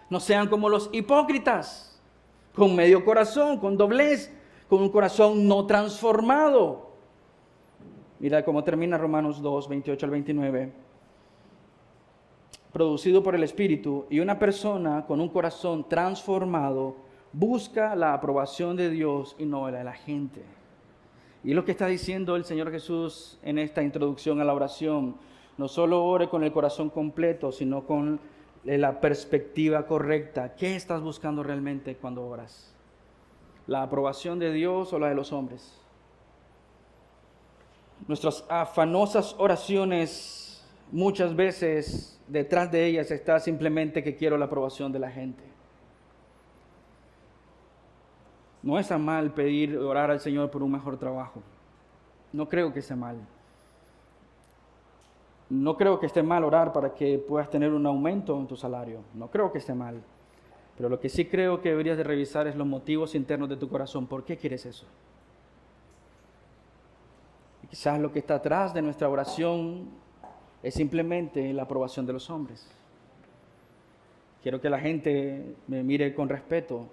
Speaker 1: No sean como los hipócritas, con medio corazón, con doblez, con un corazón no transformado. Mira cómo termina Romanos 2, 28 al 29. Producido por el Espíritu, y una persona con un corazón transformado busca la aprobación de Dios y no la de la gente. Y lo que está diciendo el Señor Jesús en esta introducción a la oración, no solo ore con el corazón completo, sino con la perspectiva correcta. ¿Qué estás buscando realmente cuando oras? ¿La aprobación de Dios o la de los hombres? Nuestras afanosas oraciones, muchas veces detrás de ellas está simplemente que quiero la aprobación de la gente. No está mal pedir, orar al Señor por un mejor trabajo. No creo que esté mal. No creo que esté mal orar para que puedas tener un aumento en tu salario. No creo que esté mal. Pero lo que sí creo que deberías de revisar es los motivos internos de tu corazón. ¿Por qué quieres eso? Y quizás lo que está atrás de nuestra oración es simplemente la aprobación de los hombres. Quiero que la gente me mire con respeto,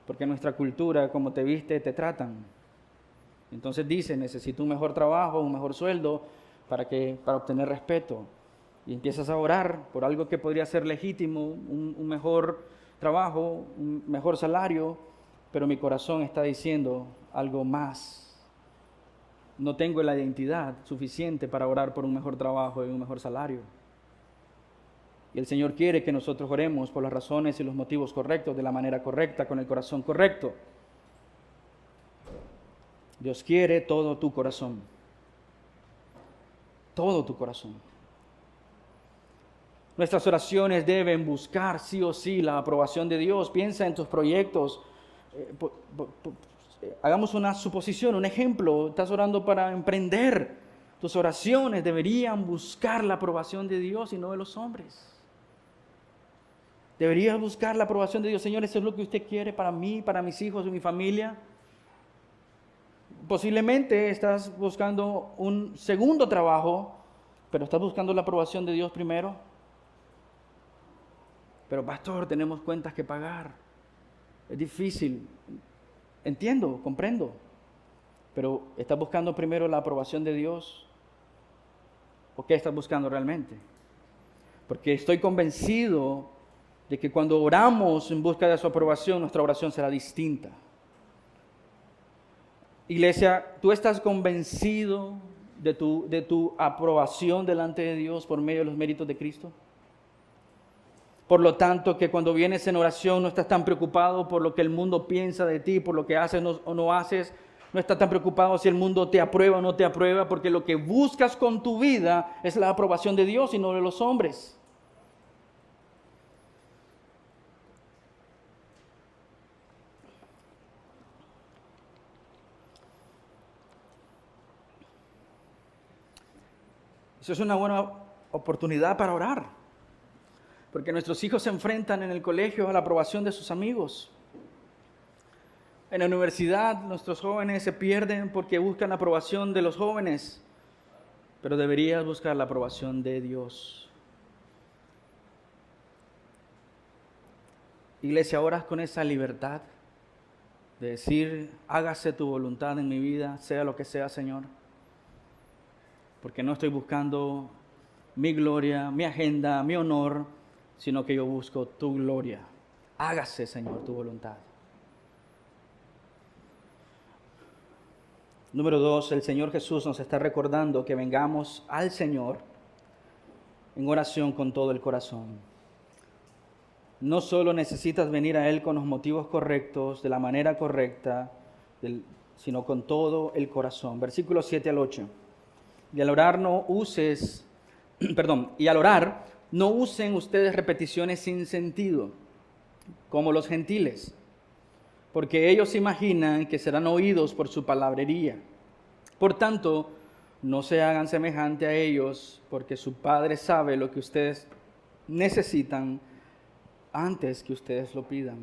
Speaker 1: porque en nuestra cultura, como te viste, te tratan. Entonces dicen, necesito un mejor trabajo, un mejor sueldo, para obtener respeto. Y empiezas a orar por algo que podría ser legítimo, un mejor trabajo, un mejor salario, pero mi corazón está diciendo algo más. No tengo la identidad suficiente para orar por un mejor trabajo y un mejor salario. Y el Señor quiere que nosotros oremos por las razones y los motivos correctos, de la manera correcta, con el corazón correcto. Dios quiere todo tu corazón. Todo tu corazón. Nuestras oraciones deben buscar sí o sí la aprobación de Dios. Piensa en tus proyectos. Hagamos una suposición, un ejemplo. Estás orando para emprender. Tus oraciones deberían buscar la aprobación de Dios y no de los hombres. Deberías buscar la aprobación de Dios. Señor, ¿eso es lo que usted quiere para mí, para mis hijos y mi familia? Posiblemente estás buscando un segundo trabajo, pero estás buscando la aprobación de Dios primero. Pero pastor, tenemos cuentas que pagar. Es difícil. Entiendo, comprendo. Pero ¿estás buscando primero la aprobación de Dios? ¿O qué estás buscando realmente? Porque estoy convencido de que cuando oramos en busca de su aprobación, nuestra oración será distinta. Iglesia, ¿tú estás convencido de tu aprobación delante de Dios por medio de los méritos de Cristo? Por lo tanto, que cuando vienes en oración no estás tan preocupado por lo que el mundo piensa de ti, por lo que haces o no haces. No estás tan preocupado si el mundo te aprueba o no te aprueba, porque lo que buscas con tu vida es la aprobación de Dios y no de los hombres. Eso es una buena oportunidad para orar, porque nuestros hijos se enfrentan en el colegio a la aprobación de sus amigos. En la universidad nuestros jóvenes se pierden porque buscan la aprobación de los jóvenes, pero deberías buscar la aprobación de Dios. Iglesia, oras con esa libertad de decir, hágase tu voluntad en mi vida, sea lo que sea, Señor. Porque no estoy buscando mi gloria, mi agenda, mi honor, sino que yo busco tu gloria. Hágase, Señor, tu voluntad. Número 2, el Señor Jesús nos está recordando que vengamos al Señor en oración con todo el corazón. No solo necesitas venir a Él con los motivos correctos, de la manera correcta, sino con todo el corazón. Versículos 7 al 8. Y al orar no usen ustedes repeticiones sin sentido, como los gentiles, porque ellos imaginan que serán oídos por su palabrería. Por tanto, no se hagan semejante a ellos, porque su Padre sabe lo que ustedes necesitan antes que ustedes lo pidan.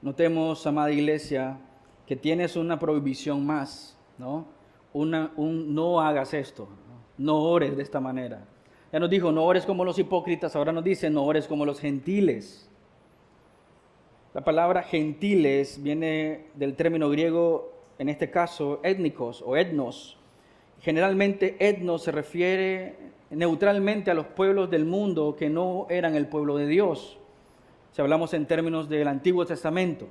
Speaker 1: Notemos, amada iglesia, que tienes una prohibición más, ¿no? No hagas esto, no ores de esta manera. Ya nos dijo, no ores como los hipócritas, ahora nos dice, no ores como los gentiles. La palabra gentiles viene del término griego, en este caso, étnicos o etnos. Generalmente etnos se refiere neutralmente a los pueblos del mundo que no eran el pueblo de Dios. Si hablamos en términos del Antiguo Testamento.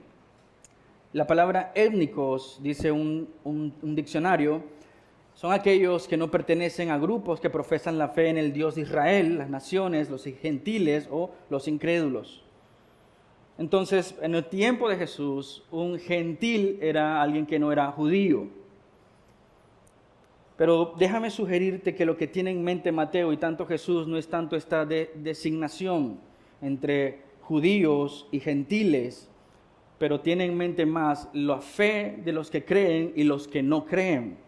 Speaker 1: La palabra étnicos, dice un diccionario, son aquellos que no pertenecen a grupos que profesan la fe en el Dios de Israel, las naciones, los gentiles o los incrédulos. Entonces, en el tiempo de Jesús, un gentil era alguien que no era judío. Pero déjame sugerirte que lo que tiene en mente Mateo y tanto Jesús no es tanto esta designación entre judíos y gentiles, pero tiene en mente más la fe de los que creen y los que no creen.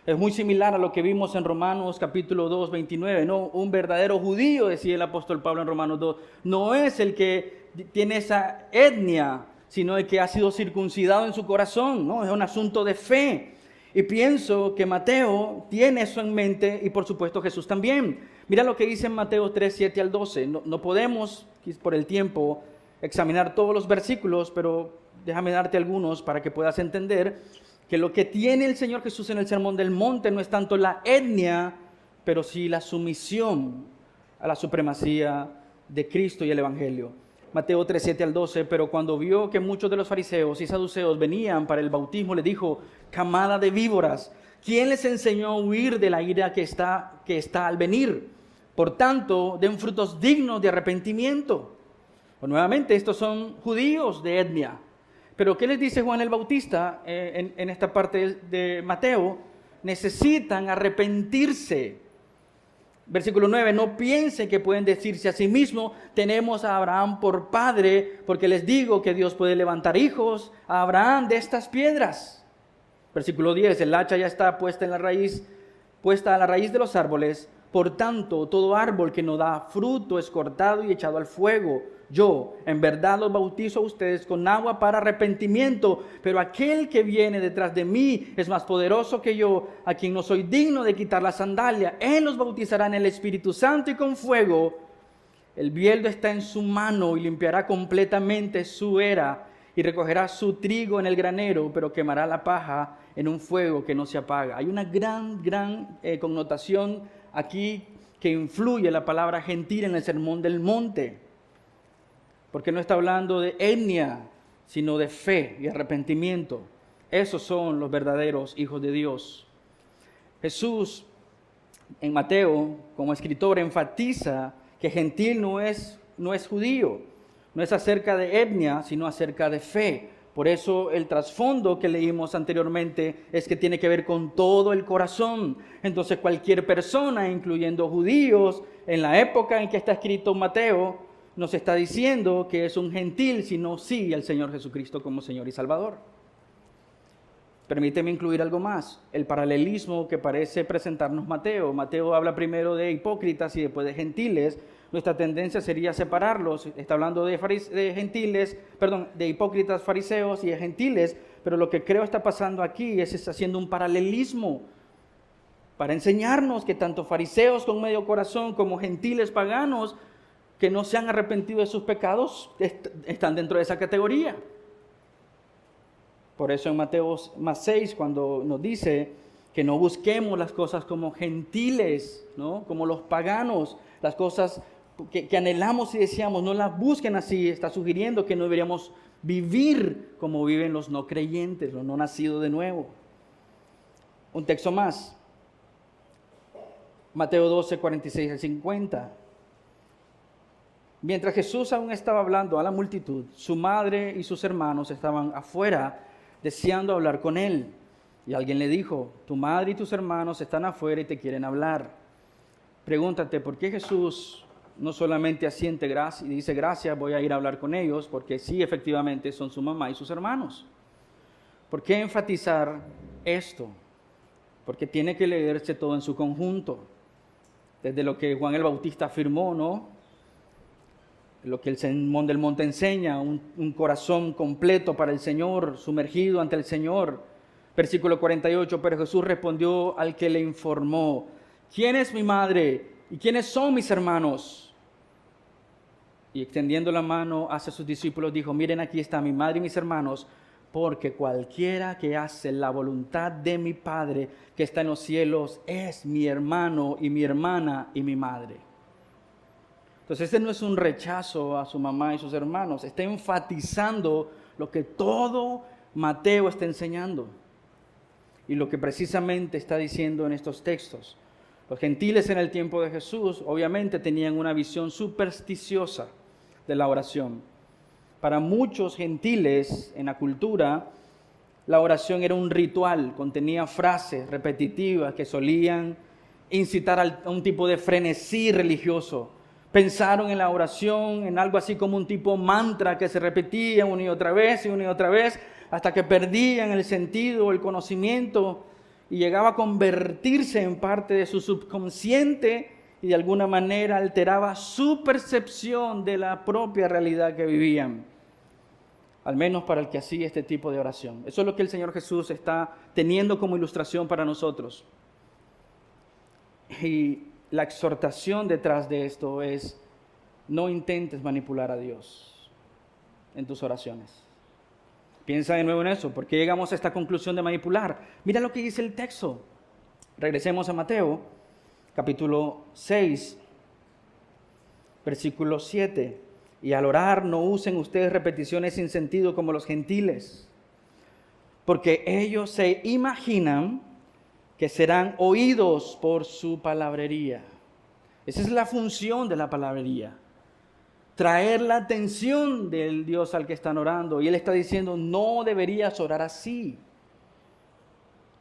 Speaker 1: Es muy similar a lo que vimos en Romanos capítulo 2, 29, ¿no? Un verdadero judío, decía el apóstol Pablo en Romanos 2, no es el que tiene esa etnia, sino el que ha sido circuncidado en su corazón, ¿no? Es un asunto de fe. Y pienso que Mateo tiene eso en mente y por supuesto Jesús también. Mira lo que dice en Mateo 3, 7 al 12. No podemos, por el tiempo, examinar todos los versículos, pero déjame darte algunos para que puedas entender que lo que tiene el Señor Jesús en el Sermón del Monte no es tanto la etnia, pero sí la sumisión a la supremacía de Cristo y el Evangelio. Mateo 3, 7 al 12, pero cuando vio que muchos de los fariseos y saduceos venían para el bautismo, le dijo, camada de víboras, ¿quién les enseñó a huir de la ira que está al venir? Por tanto, den frutos dignos de arrepentimiento. Pues nuevamente, estos son judíos de etnia. Pero ¿qué les dice Juan el Bautista en esta parte de Mateo? Necesitan arrepentirse. Versículo 9, no piensen que pueden decirse a sí mismos, tenemos a Abraham por padre, porque les digo que Dios puede levantar hijos a Abraham de estas piedras. Versículo 10, el hacha ya está puesta a la raíz de los árboles, por tanto todo árbol que no da fruto es cortado y echado al fuego. Yo en verdad los bautizo a ustedes con agua para arrepentimiento, pero aquel que viene detrás de mí es más poderoso que yo, a quien no soy digno de quitar la sandalia. Él los bautizará en el Espíritu Santo y con fuego. El bieldo está en su mano y limpiará completamente su era y recogerá su trigo en el granero, pero quemará la paja en un fuego que no se apaga. Hay una gran connotación aquí que influye la palabra gentil en el Sermón del Monte, porque no está hablando de etnia, sino de fe y arrepentimiento. Esos son los verdaderos hijos de Dios. Jesús, en Mateo, como escritor, enfatiza que gentil no es judío, no es acerca de etnia, sino acerca de fe. Por eso el trasfondo que leímos anteriormente es que tiene que ver con todo el corazón. Entonces cualquier persona, incluyendo judíos, en la época en que está escrito Mateo, nos está diciendo que es un gentil, sino sí al Señor Jesucristo como Señor y Salvador. Permíteme incluir algo más, el paralelismo que parece presentarnos Mateo. Mateo habla primero de hipócritas y después de gentiles. Nuestra tendencia sería separarlos. Está hablando de hipócritas, fariseos y de gentiles, pero lo que creo está pasando aquí es haciendo un paralelismo para enseñarnos que tanto fariseos con medio corazón como gentiles paganos que no se han arrepentido de sus pecados están dentro de esa categoría. Por eso en Mateo 6, cuando nos dice que no busquemos las cosas como gentiles, ¿no? Como los paganos, las cosas que anhelamos y deseamos, no las busquen así. Está sugiriendo que no deberíamos vivir como viven los no creyentes, los no nacidos de nuevo. Un texto más, Mateo 12, 46 al 50. Mientras Jesús aún estaba hablando a la multitud, su madre y sus hermanos estaban afuera deseando hablar con él. Y alguien le dijo, tu madre y tus hermanos están afuera y te quieren hablar. Pregúntate, ¿por qué Jesús no solamente asiente y dice gracias, voy a ir a hablar con ellos? Porque sí, efectivamente, son su mamá y sus hermanos. ¿Por qué enfatizar esto? Porque tiene que leerse todo en su conjunto. Desde lo que Juan el Bautista afirmó, ¿no? Lo que el Sermón del Monte enseña, un corazón completo para el Señor, sumergido ante el Señor. Versículo 48, pero Jesús respondió al que le informó, ¿quién es mi madre y quiénes son mis hermanos? Y extendiendo la mano hacia sus discípulos dijo, miren, aquí está mi madre y mis hermanos, porque cualquiera que hace la voluntad de mi Padre que está en los cielos es mi hermano y mi hermana y mi madre. Entonces este no es un rechazo a su mamá y sus hermanos, está enfatizando lo que todo Mateo está enseñando y lo que precisamente está diciendo en estos textos. Los gentiles en el tiempo de Jesús obviamente tenían una visión supersticiosa de la oración. Para muchos gentiles en la cultura, la oración era un ritual, contenía frases repetitivas que solían incitar a un tipo de frenesí religioso. Pensaron en la oración en algo así como un tipo mantra que se repetía una y otra vez hasta que perdían el sentido, el conocimiento y llegaba a convertirse en parte de su subconsciente y de alguna manera alteraba su percepción de la propia realidad que vivían, al menos para el que hacía este tipo de oración. Eso es lo que el Señor Jesús está teniendo como ilustración para nosotros. Y la exhortación detrás de esto es, no intentes manipular a Dios en tus oraciones. Piensa de nuevo en eso. ¿Por qué llegamos a esta conclusión de manipular? Mira lo que dice el texto. Regresemos a Mateo, capítulo 6, versículo 7. Y al orar no usen ustedes repeticiones sin sentido como los gentiles, porque ellos se imaginan que serán oídos por su palabrería. Esa es la función de la palabrería. Traer la atención del Dios al que están orando. Y Él está diciendo, no deberías orar así,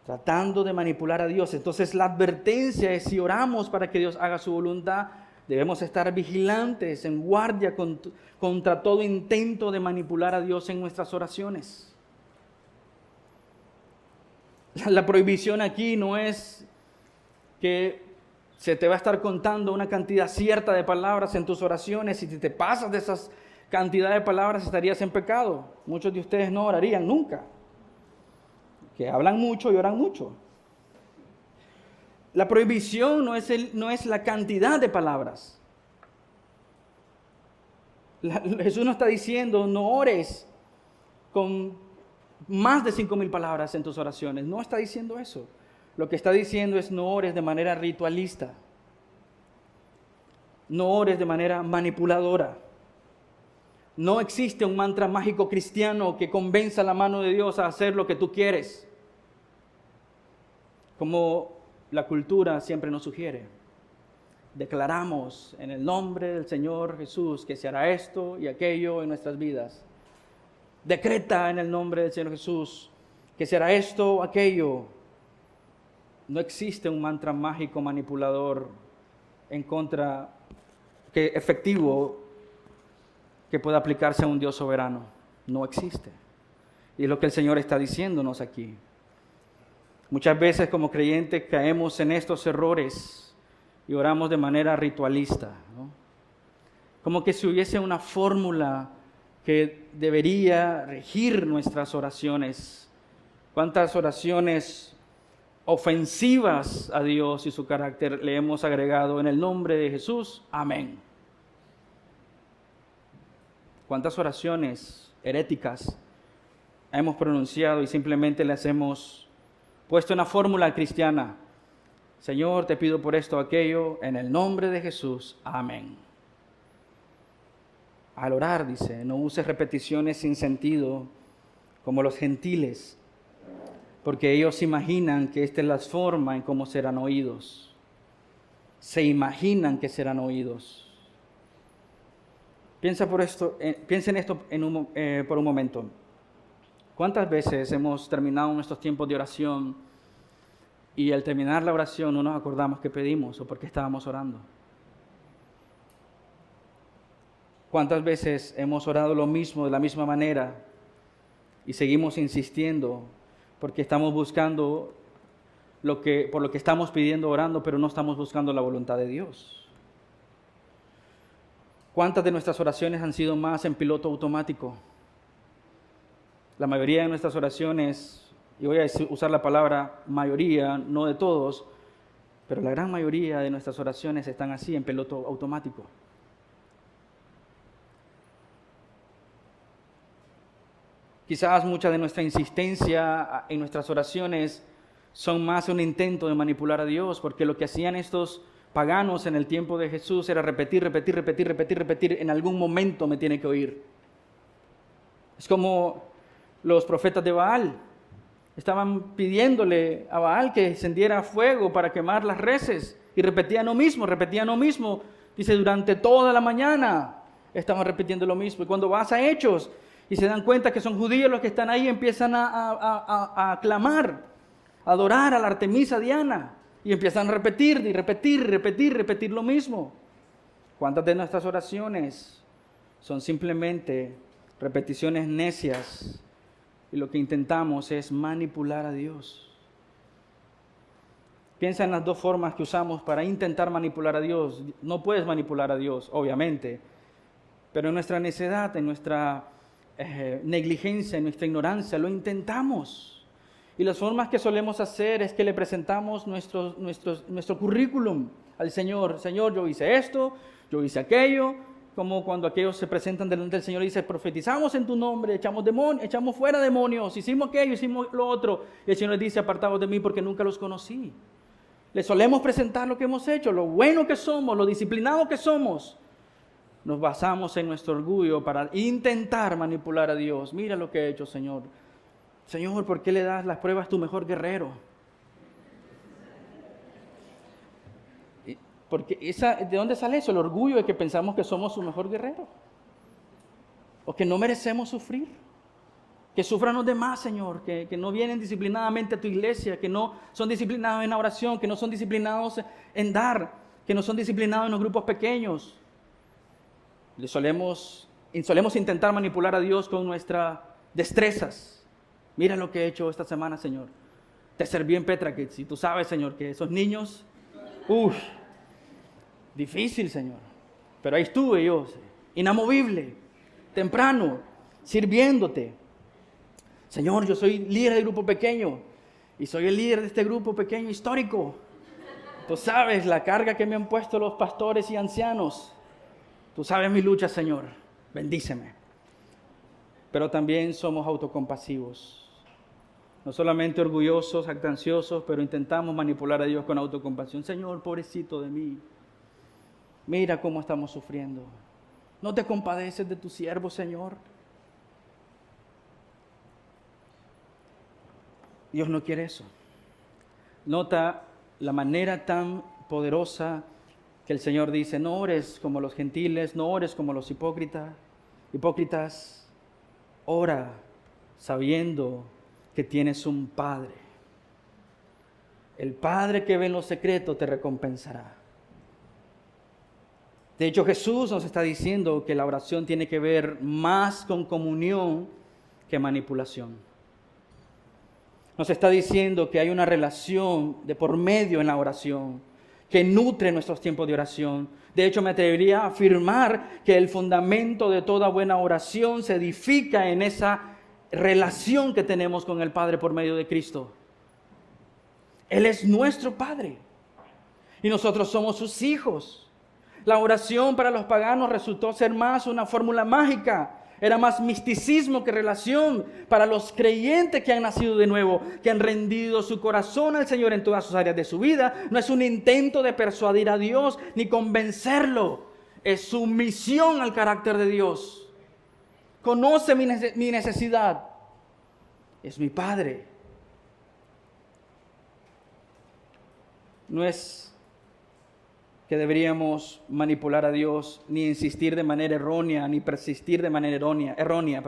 Speaker 1: tratando de manipular a Dios. Entonces la advertencia es, si oramos para que Dios haga su voluntad, debemos estar vigilantes, en guardia contra todo intento de manipular a Dios en nuestras oraciones. La prohibición aquí no es que se te va a estar contando una cantidad cierta de palabras en tus oraciones y si te pasas cantidad de palabras estarías en pecado. Muchos de ustedes no orarían nunca, que hablan mucho y oran mucho. La prohibición no es la cantidad de palabras. Jesús no está diciendo no ores con más de 5,000 palabras en tus oraciones. No está diciendo eso. Lo que está diciendo es no ores de manera ritualista. No ores de manera manipuladora. No existe un mantra mágico cristiano que convenza a la mano de Dios a hacer lo que tú quieres, como la cultura siempre nos sugiere. Declaramos en el nombre del Señor Jesús que se hará esto y aquello en nuestras vidas. Decreta en el nombre del Señor Jesús que se hará esto o aquello. No existe un mantra mágico manipulador efectivo que pueda aplicarse a un Dios soberano. No existe. Y es lo que el Señor está diciéndonos aquí. Muchas veces como creyentes caemos en estos errores y oramos de manera ritualista, ¿no? Como que si hubiese una fórmula que debería regir nuestras oraciones. ¿Cuántas oraciones ofensivas a Dios y su carácter le hemos agregado en el nombre de Jesús? Amén. ¿Cuántas oraciones heréticas hemos pronunciado y simplemente las hemos puesto en la fórmula cristiana? Señor, te pido por esto o aquello, en el nombre de Jesús. Amén. Al orar, dice, no uses repeticiones sin sentido como los gentiles, porque ellos imaginan que esta es la forma en cómo serán oídos. Se imaginan que serán oídos. Piensa en esto por un momento. ¿Cuántas veces hemos terminado nuestros tiempos de oración y al terminar la oración no nos acordamos qué pedimos o por qué estábamos orando? ¿Cuántas veces hemos orado lo mismo de la misma manera y seguimos insistiendo porque estamos buscando por lo que estamos pidiendo, orando, pero no estamos buscando la voluntad de Dios? ¿Cuántas de nuestras oraciones han sido más en piloto automático? La mayoría de nuestras oraciones, y voy a usar la palabra mayoría, no de todos, pero la gran mayoría de nuestras oraciones están así, en piloto automático. Quizás mucha de nuestra insistencia en nuestras oraciones son más un intento de manipular a Dios, porque lo que hacían estos paganos en el tiempo de Jesús era repetir, en algún momento me tiene que oír. Es como los profetas de Baal. Estaban pidiéndole a Baal que encendiera fuego para quemar las reses y repetían lo mismo. Dice, durante toda la mañana estaban repitiendo lo mismo. Y cuando vas a Hechos y se dan cuenta que son judíos los que están ahí, empiezan a clamar, a adorar a la Artemisa Diana y empiezan a repetir lo mismo. ¿Cuántas de nuestras oraciones son simplemente repeticiones necias? Y lo que intentamos es manipular a Dios. Piensa en las dos formas que usamos para intentar manipular a Dios. No puedes manipular a Dios, obviamente, pero en nuestra necedad, en nuestra negligencia, en nuestra ignorancia, lo intentamos. Y las formas que solemos hacer es que le presentamos nuestro currículum al Señor. Señor, yo hice esto, yo hice aquello. Como cuando aquellos se presentan delante del Señor y dicen, profetizamos en tu nombre, echamos fuera demonios, hicimos aquello, hicimos lo otro. Y el Señor les dice, apartados de mí porque nunca los conocí. Le solemos presentar lo que hemos hecho, lo bueno que somos, lo disciplinado que somos. Nos basamos en nuestro orgullo para intentar manipular a Dios. Mira lo que he hecho, Señor. Señor, ¿por qué le das las pruebas a tu mejor guerrero? Porque ¿de dónde sale eso? El orgullo de que pensamos que somos su mejor guerrero. O que no merecemos sufrir. Que sufran los demás, Señor. Que no vienen disciplinadamente a tu iglesia. Que no son disciplinados en la oración. Que no son disciplinados en dar. Que no son disciplinados en los grupos pequeños. Solemos intentar manipular a Dios con nuestras destrezas. Mira lo que he hecho esta semana, Señor. Te serví en Petra Kids. Y tú sabes, Señor, que esos niños... Difícil, Señor. Pero ahí estuve yo, inamovible. temprano, sirviéndote. Señor, yo soy líder de grupo pequeño y soy el líder de este grupo pequeño histórico. Tú sabes la carga que me han puesto los pastores y ancianos. Tú sabes mi lucha, Señor. Bendíceme. Pero también somos autocompasivos. No solamente orgullosos, jactanciosos, pero intentamos manipular a Dios con autocompasión. Señor, pobrecito de mí. Mira cómo estamos sufriendo. ¿No te compadeces de tu siervo, Señor? Dios no quiere eso. Nota la manera tan poderosa que el Señor dice, no ores como los gentiles, no ores como los hipócritas, ora sabiendo que tienes un Padre. El Padre que ve en lo secreto te recompensará. De hecho, Jesús nos está diciendo que la oración tiene que ver más con comunión que manipulación. Nos está diciendo que hay una relación de por medio en la oración que nutre nuestros tiempos de oración. De hecho, me atrevería a afirmar que el fundamento de toda buena oración se edifica en esa relación que tenemos con el Padre por medio de Cristo. Él es nuestro Padre y nosotros somos sus hijos. La oración para los paganos resultó ser más una fórmula mágica. Era más misticismo que relación. Para los creyentes que han nacido de nuevo, que han rendido su corazón al Señor en todas sus áreas de su vida, no es un intento de persuadir a Dios ni convencerlo. Es sumisión al carácter de Dios. Conoce mi necesidad. Es mi Padre. No es que deberíamos manipular a Dios, ni insistir de manera errónea, ni persistir de manera errónea.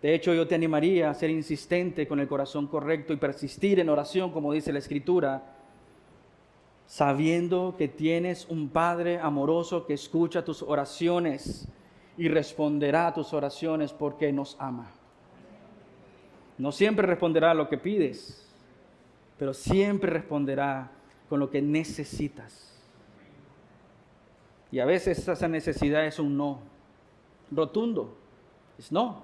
Speaker 1: De hecho, yo te animaría a ser insistente con el corazón correcto y persistir en oración, como dice la Escritura, sabiendo que tienes un Padre amoroso que escucha tus oraciones y responderá a tus oraciones porque nos ama. No siempre responderá lo que pides, pero siempre responderá con lo que necesitas. Y a veces esa necesidad es un no rotundo, es no.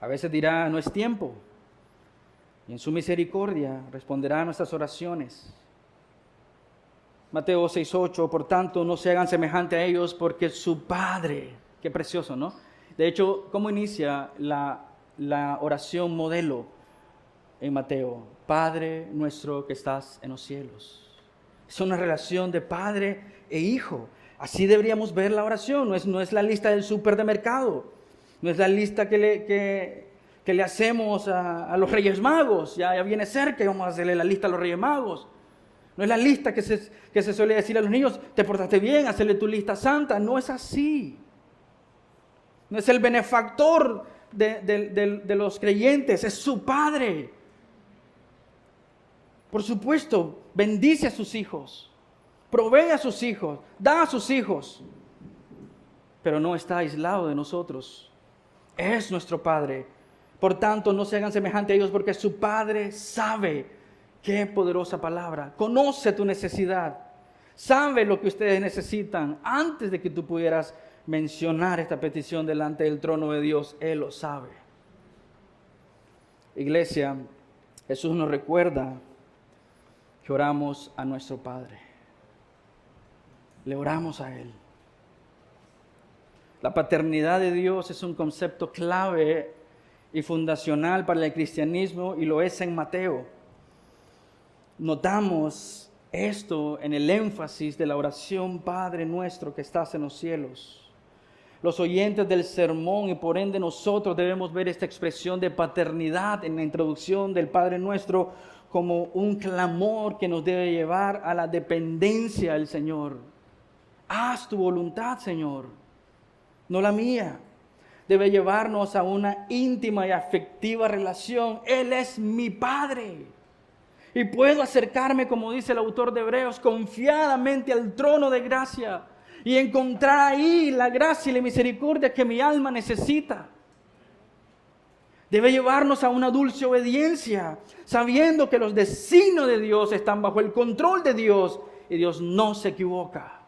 Speaker 1: A veces dirá, no es tiempo. Y en su misericordia responderá a nuestras oraciones. Mateo 6:8, por tanto, no se hagan semejante a ellos porque su Padre, qué precioso, ¿no? De hecho, ¿cómo inicia la oración modelo en Mateo? Padre nuestro que estás en los cielos. Es una relación de padre e hijo. Así deberíamos ver la oración. No es la lista del supermercado. No es la lista que le hacemos a los Reyes Magos. Ya viene cerca y vamos a hacerle la lista a los Reyes Magos. No es la lista que se suele decir a los niños, te portaste bien, hacerle tu lista santa. No es así. No es el benefactor de los creyentes, es su Padre. Por supuesto, bendice a sus hijos, provee a sus hijos, da a sus hijos, pero no está aislado de nosotros. Es nuestro Padre. Por tanto, no se hagan semejante a ellos porque su Padre sabe, qué poderosa palabra, conoce tu necesidad, sabe lo que ustedes necesitan. Antes de que tú pudieras mencionar esta petición delante del trono de Dios, Él lo sabe. Iglesia, Jesús nos recuerda que oramos a nuestro Padre. Le oramos a Él. La paternidad de Dios es un concepto clave y fundacional para el cristianismo y lo es en Mateo. Notamos esto en el énfasis de la oración Padre nuestro que estás en los cielos. Los oyentes del sermón y por ende nosotros debemos ver esta expresión de paternidad en la introducción del Padre nuestro como un clamor que nos debe llevar a la dependencia del Señor. Haz tu voluntad, Señor, no la mía. Debe llevarnos a una íntima y afectiva relación. Él es mi Padre. Y puedo acercarme, como dice el autor de Hebreos, confiadamente al trono de gracia y encontrar ahí la gracia y la misericordia que mi alma necesita. Debe llevarnos a una dulce obediencia, sabiendo que los designios de Dios están bajo el control de Dios y Dios no se equivoca.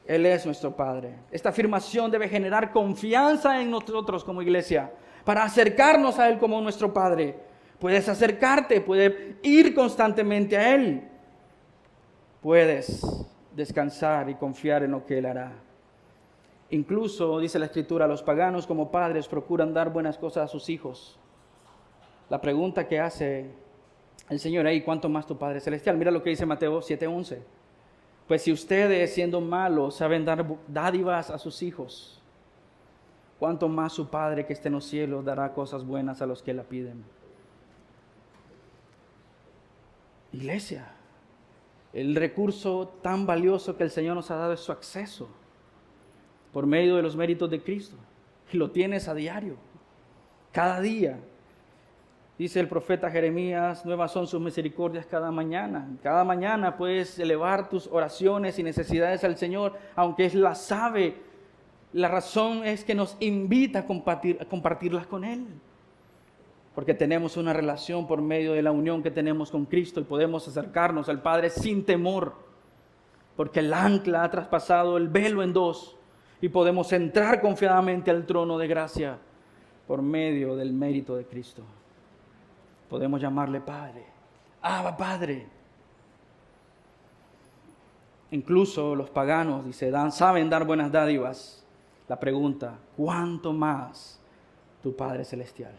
Speaker 1: Él es nuestro Padre. Esta afirmación debe generar confianza en nosotros como iglesia para acercarnos a Él como nuestro Padre. Puedes acercarte, puedes ir constantemente a Él. Puedes descansar y confiar en lo que Él hará. Incluso, dice la Escritura, los paganos como padres procuran dar buenas cosas a sus hijos. La pregunta que hace el Señor ahí, ¿cuánto más tu Padre Celestial? Mira lo que dice Mateo 7:11. Pues si ustedes, siendo malos, saben dar dádivas a sus hijos, ¿cuánto más su Padre que esté en los cielos dará cosas buenas a los que la piden? Iglesia, el recurso tan valioso que el Señor nos ha dado es su acceso por medio de los méritos de Cristo. Y lo tienes a diario, cada día. Dice el profeta Jeremías, nuevas son sus misericordias cada mañana. Cada mañana puedes elevar tus oraciones y necesidades al Señor, aunque Él las sabe. La razón es que nos invita a compartirlas con Él. Porque tenemos una relación por medio de la unión que tenemos con Cristo y podemos acercarnos al Padre sin temor. Porque el ancla ha traspasado el velo en dos y podemos entrar confiadamente al trono de gracia por medio del mérito de Cristo. Podemos llamarle Padre. Abba, Padre. Incluso los paganos, dice, saben dar buenas dádivas. La pregunta, ¿cuánto más tu Padre Celestial?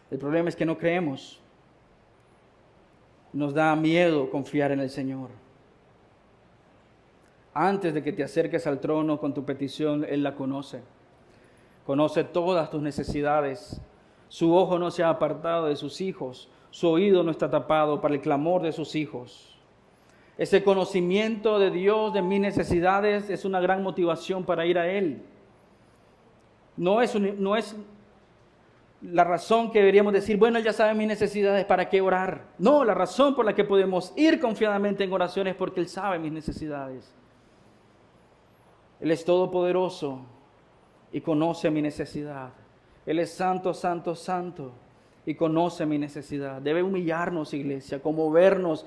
Speaker 1: El problema es que no creemos. Nos da miedo confiar en el Señor. Antes de que te acerques al trono con tu petición, Él la conoce. Conoce todas tus necesidades. Su ojo no se ha apartado de sus hijos, su oído no está tapado para el clamor de sus hijos. Ese conocimiento de Dios, de mis necesidades, es una gran motivación para ir a Él. No es la razón que deberíamos decir, bueno, Él ya sabe mis necesidades, ¿para qué orar? No, la razón por la que podemos ir confiadamente en oración es porque Él sabe mis necesidades. Él es todopoderoso y conoce mi necesidad. Él es santo, santo, santo y conoce mi necesidad. Debe humillarnos, iglesia, conmovernos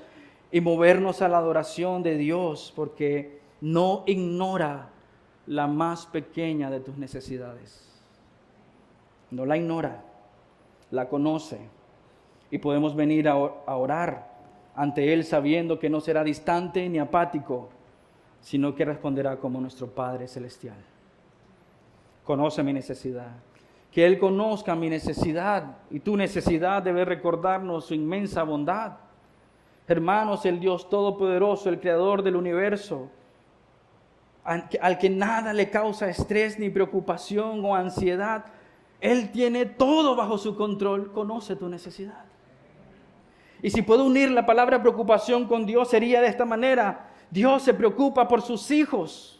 Speaker 1: y movernos a la adoración de Dios, porque no ignora la más pequeña de tus necesidades. No la ignora, la conoce y podemos venir a orar ante Él sabiendo que no será distante ni apático, sino que responderá como nuestro Padre Celestial. Conoce mi necesidad. Que Él conozca mi necesidad y tu necesidad debe recordarnos su inmensa bondad. Hermanos, el Dios Todopoderoso, el Creador del universo, al que nada le causa estrés ni preocupación o ansiedad, Él tiene todo bajo su control, conoce tu necesidad. Y si puedo unir la palabra preocupación con Dios, sería de esta manera: Dios se preocupa por sus hijos.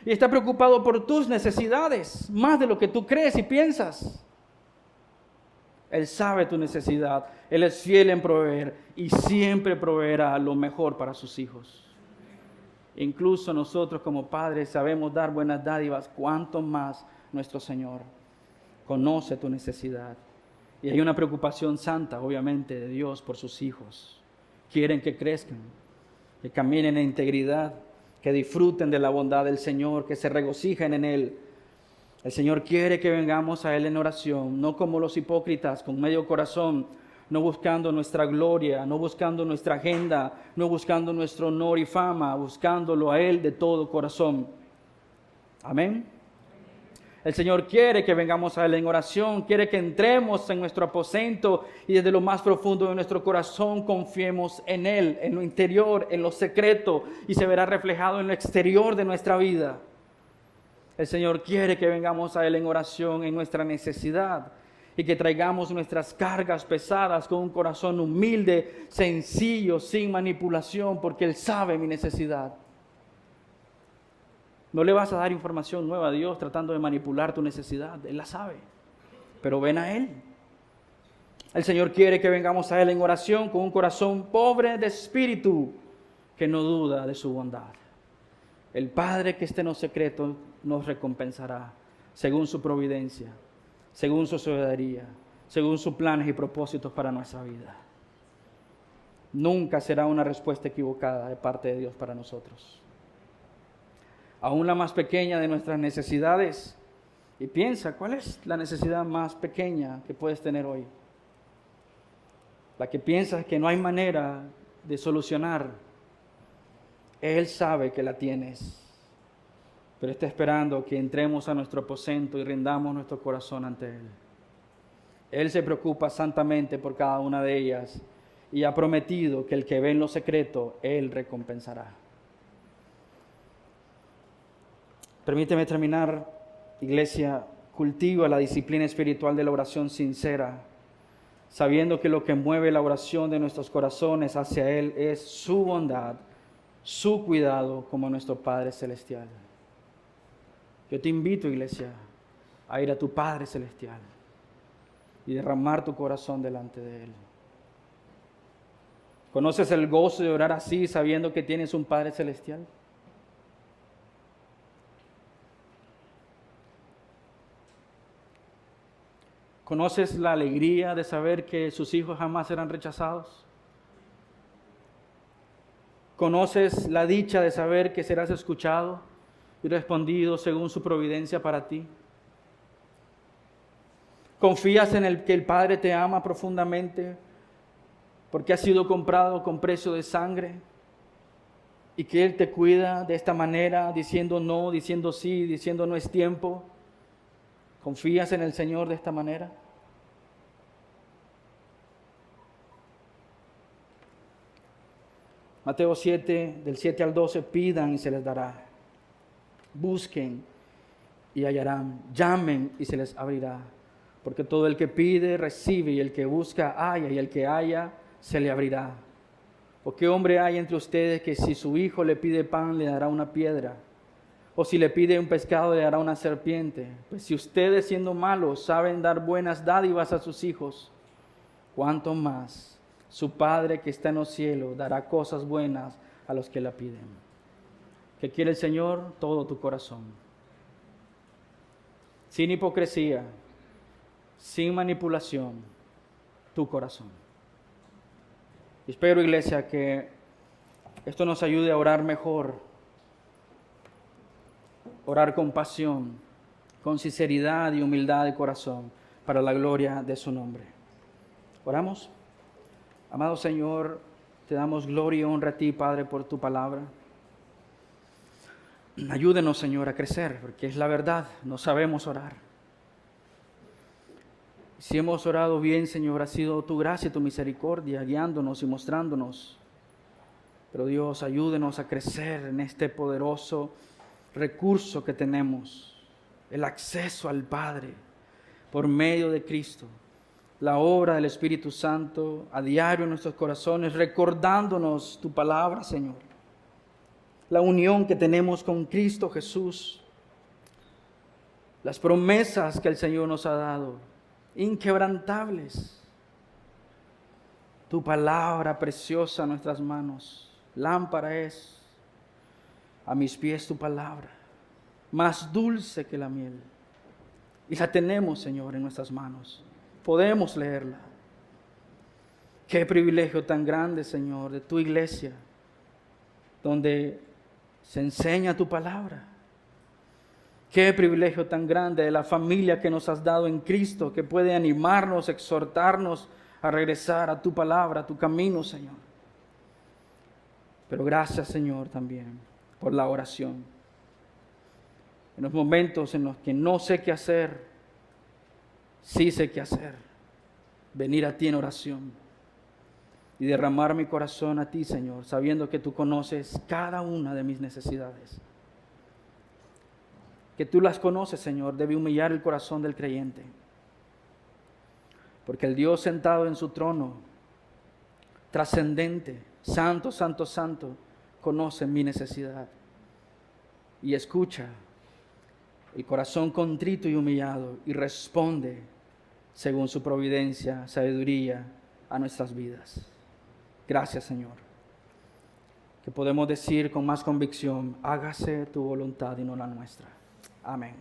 Speaker 1: Y está preocupado por tus necesidades, más de lo que tú crees y piensas. Él sabe tu necesidad, Él es fiel en proveer y siempre proveerá lo mejor para sus hijos. Incluso nosotros como padres sabemos dar buenas dádivas, cuánto más nuestro Señor conoce tu necesidad. Y hay una preocupación santa, obviamente, de Dios por sus hijos. Quieren que crezcan, que caminen en integridad, que disfruten de la bondad del Señor, que se regocijen en Él. El Señor quiere que vengamos a Él en oración, no como los hipócritas, con medio corazón, no buscando nuestra gloria, no buscando nuestra agenda, no buscando nuestro honor y fama, buscándolo a Él de todo corazón. Amén. El Señor quiere que vengamos a Él en oración, quiere que entremos en nuestro aposento y desde lo más profundo de nuestro corazón confiemos en Él, en lo interior, en lo secreto, y se verá reflejado en lo exterior de nuestra vida. El Señor quiere que vengamos a Él en oración en nuestra necesidad y que traigamos nuestras cargas pesadas con un corazón humilde, sencillo, sin manipulación, porque Él sabe mi necesidad. No le vas a dar información nueva a Dios tratando de manipular tu necesidad. Él la sabe. Pero ven a Él. El Señor quiere que vengamos a Él en oración con un corazón pobre de espíritu que no duda de su bondad. El Padre que esté en lo secreto nos recompensará según su providencia, según su soberanía, según sus planes y propósitos para nuestra vida. Nunca será una respuesta equivocada de parte de Dios para nosotros. aún la más pequeña de nuestras necesidades. Y piensa, ¿cuál es la necesidad más pequeña que puedes tener hoy? La que piensas que no hay manera de solucionar. Él sabe que la tienes, pero está esperando que entremos a nuestro aposento y rindamos nuestro corazón ante Él. Él se preocupa santamente por cada una de ellas y ha prometido que el que ve en lo secreto, Él recompensará. Permíteme terminar, iglesia. Cultiva la disciplina espiritual de la oración sincera, sabiendo que lo que mueve la oración de nuestros corazones hacia Él es su bondad, su cuidado como nuestro Padre Celestial. Yo te invito, iglesia, a ir a tu Padre Celestial y derramar tu corazón delante de Él. ¿Conoces el gozo de orar así, sabiendo que tienes un Padre Celestial? ¿Conoces la alegría de saber que sus hijos jamás serán rechazados? ¿Conoces la dicha de saber que serás escuchado y respondido según su providencia para ti? ¿Confías en que el Padre te ama profundamente porque has sido comprado con precio de sangre y que Él te cuida de esta manera, diciendo no, diciendo sí, diciendo no es tiempo? ¿Confías en el Señor de esta manera? Mateo 7, del 7 al 12, pidan y se les dará. Busquen y hallarán. Llamen y se les abrirá. Porque todo el que pide, recibe, y el que busca, halla, y el que halla, se le abrirá. ¿O qué hombre hay entre ustedes que si su hijo le pide pan, le dará una piedra? O si le pide un pescado, le dará una serpiente. Pues si ustedes, siendo malos, saben dar buenas dádivas a sus hijos, ¿cuánto más su Padre que está en los cielos dará cosas buenas a los que la piden? ¿Qué quiere el Señor? Todo tu corazón. Sin hipocresía, sin manipulación, tu corazón. Espero, iglesia, que esto nos ayude a orar mejor. Orar con pasión, con sinceridad y humildad de corazón, para la gloria de su nombre. ¿Oramos? Amado Señor, te damos gloria y honra a ti, Padre, por tu palabra. Ayúdenos, Señor, a crecer, porque es la verdad, no sabemos orar. Si hemos orado bien, Señor, ha sido tu gracia y tu misericordia, guiándonos y mostrándonos. Pero Dios, ayúdenos a crecer en este poderoso recurso que tenemos, el acceso al Padre por medio de Cristo, la obra del Espíritu Santo a diario en nuestros corazones, recordándonos tu palabra, Señor, la unión que tenemos con Cristo Jesús, las promesas que el Señor nos ha dado, inquebrantables, tu palabra preciosa en nuestras manos. Lámpara es a mis pies tu palabra, más dulce que la miel. Y la tenemos, Señor, en nuestras manos. Podemos leerla. Qué privilegio tan grande, Señor, de tu iglesia, donde se enseña tu palabra. Qué privilegio tan grande de la familia que nos has dado en Cristo, que puede animarnos, exhortarnos a regresar a tu palabra, a tu camino, Señor. Pero gracias, Señor, también por la oración. En los momentos en los que no sé qué hacer, sí sé qué hacer. Venir a ti en oración y derramar mi corazón a ti, Señor, sabiendo que tú conoces cada una de mis necesidades. Que tú las conoces, Señor, debe humillar el corazón del creyente. Porque el Dios sentado en su trono, trascendente, santo, santo, santo, conoce mi necesidad y escucha el corazón contrito y humillado y responde según su providencia, sabiduría a nuestras vidas. Gracias, Señor, que podemos decir con más convicción: hágase tu voluntad y no la nuestra. Amén.